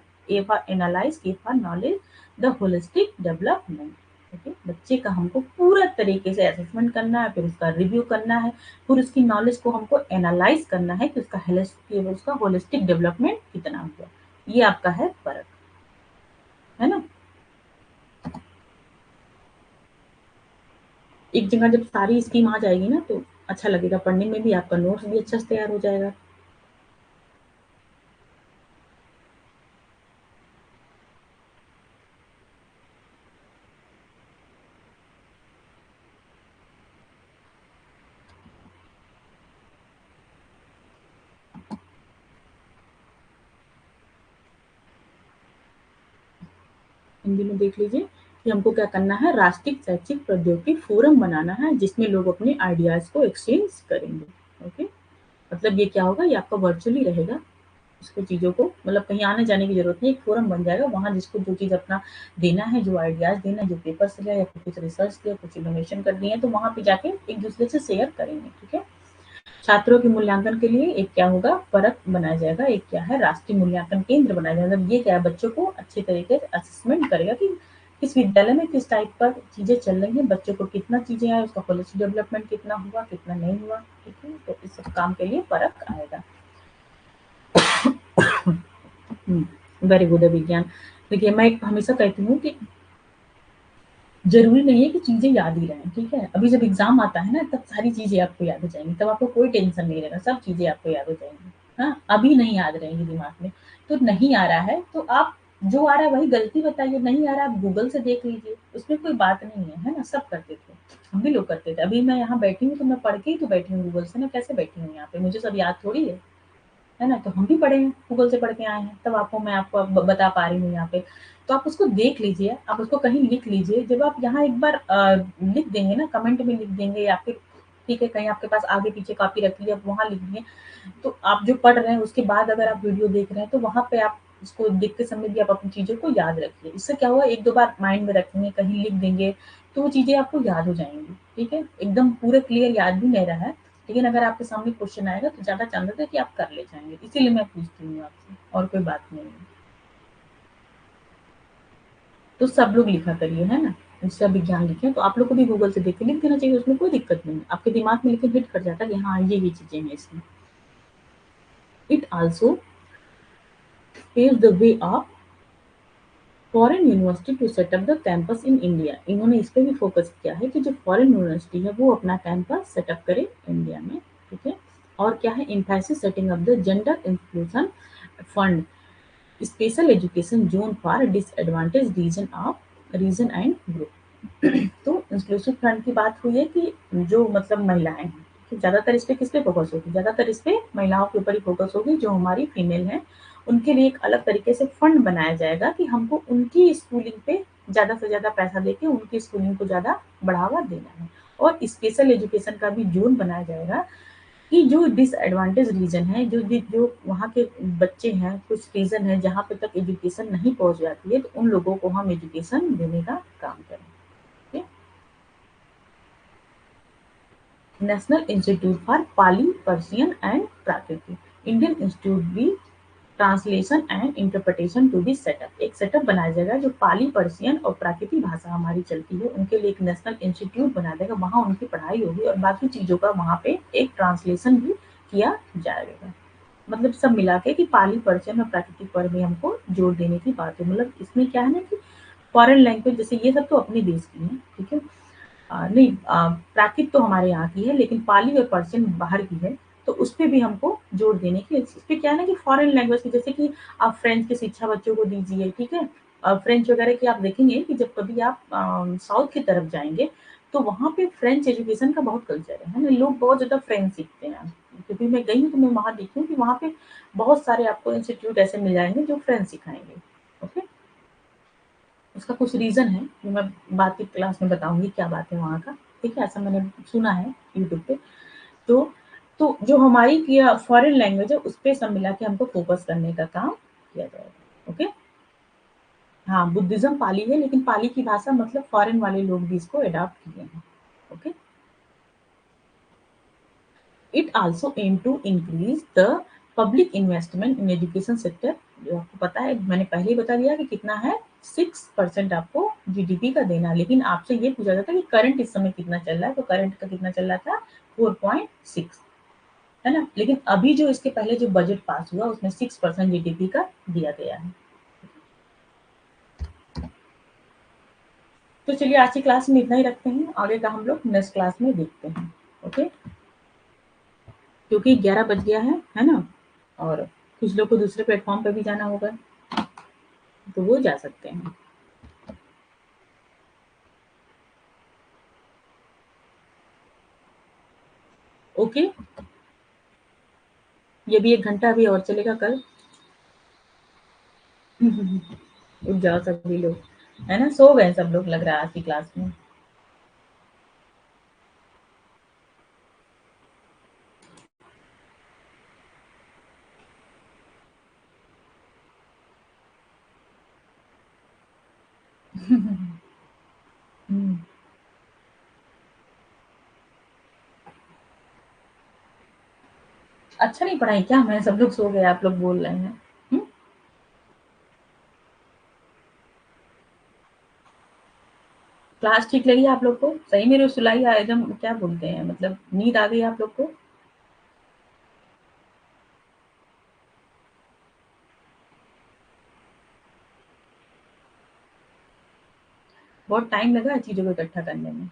analyse, K for knowledge, the holistic development. Okay, बच्चे का हमको पूरा तरीके से असेसमेंट करना है, फिर उसका रिव्यू करना है, फिर उसकी नॉलेज को हमको एनालाइज करना है कि उसका होलिस्टिक डेवलपमेंट कितना हुआ। ये आपका है फर्क, है ना? एक जगह जब सारी स्कीम आ जाएगी ना तो अच्छा लगेगा पढ़ने में भी, आपका नोट्स भी अच्छा से तैयार हो जाएगा। हिंदी में देख लीजिए कि हमको क्या करना है, राष्ट्रीय शैक्षिक प्रौद्योगिकी फोरम बनाना है जिसमें लोग अपने आइडियाज को एक्सचेंज करेंगे। ओके, मतलब ये क्या होगा, ये आपका वर्चुअली रहेगा, उसको चीज़ों को मतलब कहीं आने जाने की जरूरत नहीं, एक फोरम बन जाएगा, वहाँ जिसको जो चीज़ अपना देना है, जो आइडियाज देना है, जो पेपर्स लिया या फिर कुछ रिसर्च किया, कुछ इनोवेशन करनी है, तो वहाँ पे जाके एक दूसरे से शेयर करेंगे। ठीक है, छात्रों के मूल्यांकन के लिए एक क्या होगा, परख बनाया जाएगा, एक क्या है, राष्ट्रीय मूल्यांकन केंद्र बनाया जाएगा। मतलब ये क्या है, बच्चों को अच्छे तरीके से असेसमेंट करेगा कि किस विद्यालय में किस टाइप का चीजें चल रही हैं, बच्चों को कितना चीजें आए, उसका पॉलिसी डेवलपमेंट कितना हुआ, कितना नहीं हुआ। ठीक है, तो इस सब काम के लिए परख आएगा। वेरी गुड है विज्ञान। देखिए, मैं हमेशा कहती हूँ कि ज़रूरी नहीं है कि चीज़ें याद ही रहें, ठीक है? अभी जब एग्ज़ाम आता है ना, तब सारी चीज़ें आपको याद हो जाएँगी, तब आपको कोई टेंशन नहीं रहेगा, सब चीज़ें आपको याद हो जाएँगी। हाँ, अभी नहीं याद रहेंगी दिमाग में, तो नहीं आ रहा है, तो आप जो आ रहा है वही गलती बताइए, नहीं आ रहा आप गूगल से देख लीजिए, उसमें कोई बात नहीं है ना? सब करते थे, हम भी लोग करते थे। अभी मैं यहाँ बैठी हूँ तो मैं पढ़ के ही तो बैठी हूँ गूगल से ना, कैसे बैठी हूँ यहाँ पे, मुझे सब याद थोड़ी है ना? तो हम भी पढ़े हैं, गूगल से पढ़ के आए हैं, तब आपको मैं आपको अब बता पा रही हूँ यहाँ पे। तो आप उसको देख लीजिए, आप उसको कहीं लिख लीजिए, जब आप यहाँ एक बार लिख देंगे ना, कमेंट में लिख देंगे या फिर ठीक है, कहीं आपके पास आगे-पीछे कॉपी रखी है, आप वहाँ लिख दिए, तो आप जो पढ़ रहे हैं उसके बाद अगर आप वीडियो देख रहे हैं, तो वहाँ पे आप उसको देखते समय भी आप अपनी चीज़ों को याद रखिए। इससे क्या हुआ, 1-2 बार माइंड में रखेंगे, कहीं लिख देंगे, तो वो चीज़ें आपको याद हो जाएँगी, ठीक है? एकदम पूरे क्लियर याद भी नहीं रहा है, लेकिन अगर आपके सामने क्वेश्चन आएगा तो ज़्यादा चांसेस है कि आप कर ले जाएँगे, इसीलिए मैं पूछती हूँ आपसे, और कोई बात नहीं है। तो सब लोग लिखा करिए, है ना? उससे विज्ञान लिखें, तो आप लोग को भी गूगल से देख के लिख देना चाहिए, उसमें कोई दिक्कत नहीं है। आपके दिमाग में लेकिन हिट कर जाता है कि हाँ, ये चीज़ें हैं इसमें। It also paves the way of foreign university to set up the campus in India. इन्होंने इस पे भी फोकस किया है कि जो फॉरेन यूनिवर्सिटी है वो अपना कैंपस सेटअप करे इंडिया में, ठीक है? और क्या है, emphasis setting up the gender inclusion fund, special education zone for disadvantage region and group. तो इंक्लूसिव फंड की बात हुई है कि जो मतलब महिलाएं हैं, तो ज़्यादातर इस पे किस पे फोकस होगी, ज़्यादातर इस पे महिलाओं के ऊपर ही फोकस होगी, जो हमारी फीमेल हैं, उनके लिए एक अलग तरीके से फंड बनाया जाएगा कि हमको उनकी स्कूलिंग पे ज़्यादा से ज़्यादा पैसा देके उनकी स्कूलिंग को ज़्यादा बढ़ावा देना है। और स्पेशल एजुकेशन का भी जोन बनाया जाएगा कि जो डिसएडवांटेज रीजन है, जो वहाँ के बच्चे हैं, कुछ रीजन है जहाँ पे तक एजुकेशन नहीं पहुँच जाती है, तो उन लोगों को हम एजुकेशन देने का काम करें, ठीक है? National institute for Pali Persian and प्राकृतिक, इंडियन इंस्टीट्यूट भी translation and interpretation to be setup, एक सेटअप बनाया जाएगा जो पाली पर्शियन और प्राकृतिक भाषा हमारी चलती है उनके लिए एक नेशनल इंस्टीट्यूट बना देगा, वहाँ उनकी पढ़ाई होगी और बाकी चीजों का वहाँ पे एक ट्रांसलेशन भी किया जाएगा। मतलब सब मिला के कि पाली पर्शियन और प्राकृतिक पर भी हमको जोर देने की बात है। मतलब इसमें क्या है ना कि फॉरेन लैंग्वेज जैसे ये सब तो अपने देश की है, ठीक है? नहीं, प्राकृत तो हमारे यहाँ की है, लेकिन पाली और पर्शियन बाहर की है, तो उसपे भी हमको जोर देने की, इसपे क्या है ना कि फॉरेन लैंग्वेज की, जैसे कि आप फ्रेंच की शिक्षा बच्चों को दीजिए, ठीक है? फ्रेंच वगैरह की आप देखेंगे कि जब कभी आप साउथ की तरफ जाएँगे, तो वहाँ पे फ्रेंच एजुकेशन का बहुत कल्चर है ना? लोग बहुत ज़्यादा फ्रेंच सीखते हैं। क्योंकि मैं गई हूँ, तो मैं वहाँ देखी हूँ कि वहाँ पे बहुत सारे आपको इंस्टीट्यूट ऐसे मिल जाएँगे जो फ्रेंच सिखाएँगे, ओके? उसका कुछ रीज़न है, जो मैं बाद की क्लास में बताऊँगी क्या बात है वहाँ का, ठीक है? ऐसा मैंने सुना है यूट्यूब पे। तो तो जो हमारी किया फॉरेन लैंग्वेज है, उसपे सब मिला के हमको फ़ोकस करने का काम किया जाएगा, ओके? हाँ, बुद्धिज़्म पाली है, लेकिन पाली की भाषा मतलब फॉरेन वाले लोग भी इसको अडॉप्ट किए हैं, okay? It also aim to increase the public investment in education sector, जो आपको पता है, मैंने पहले ही बता दिया कि कितना है, 6% आपको जीडीपी का देना। लेकिन आपसे ये पूछा जाता है कि करंट इस समय कितना चल रहा है, तो करंट का कितना चल रहा था, 4.6, है ना? लेकिन अभी जो इसके पहले जो बजट पास हुआ उसमें 6% जीडीपी का दिया गया है। तो चलिए आज की क्लास में इतना ही रखते हैं, आगे का हम लोग नेक्स्ट क्लास में देखते हैं, ओके? क्योंकि 11 बज गया है ना? और कुछ लोग को दूसरे प्लेटफॉर्म पे भी जाना होगा, तो वो जा सकते हैं। ओके, ये भी 1 घंटा अभी और चलेगा कल। उठ जाओ सभी लोग, है ना? सो गए सब लोग लग रहा है आज की क्लास में। हुँ, अच्छा नहीं पढ़ाई क्या मैं? सब लोग सो गए, आप लोग बोल रहे हैं। हुँ, क्लास ठीक लगी आप लोग को? सही में रुसुलाई एकदम क्या बोलते हैं, मतलब नींद आ गई आप लोग को? बहुत टाइम लगा चीज़ों को इकट्ठा करने में।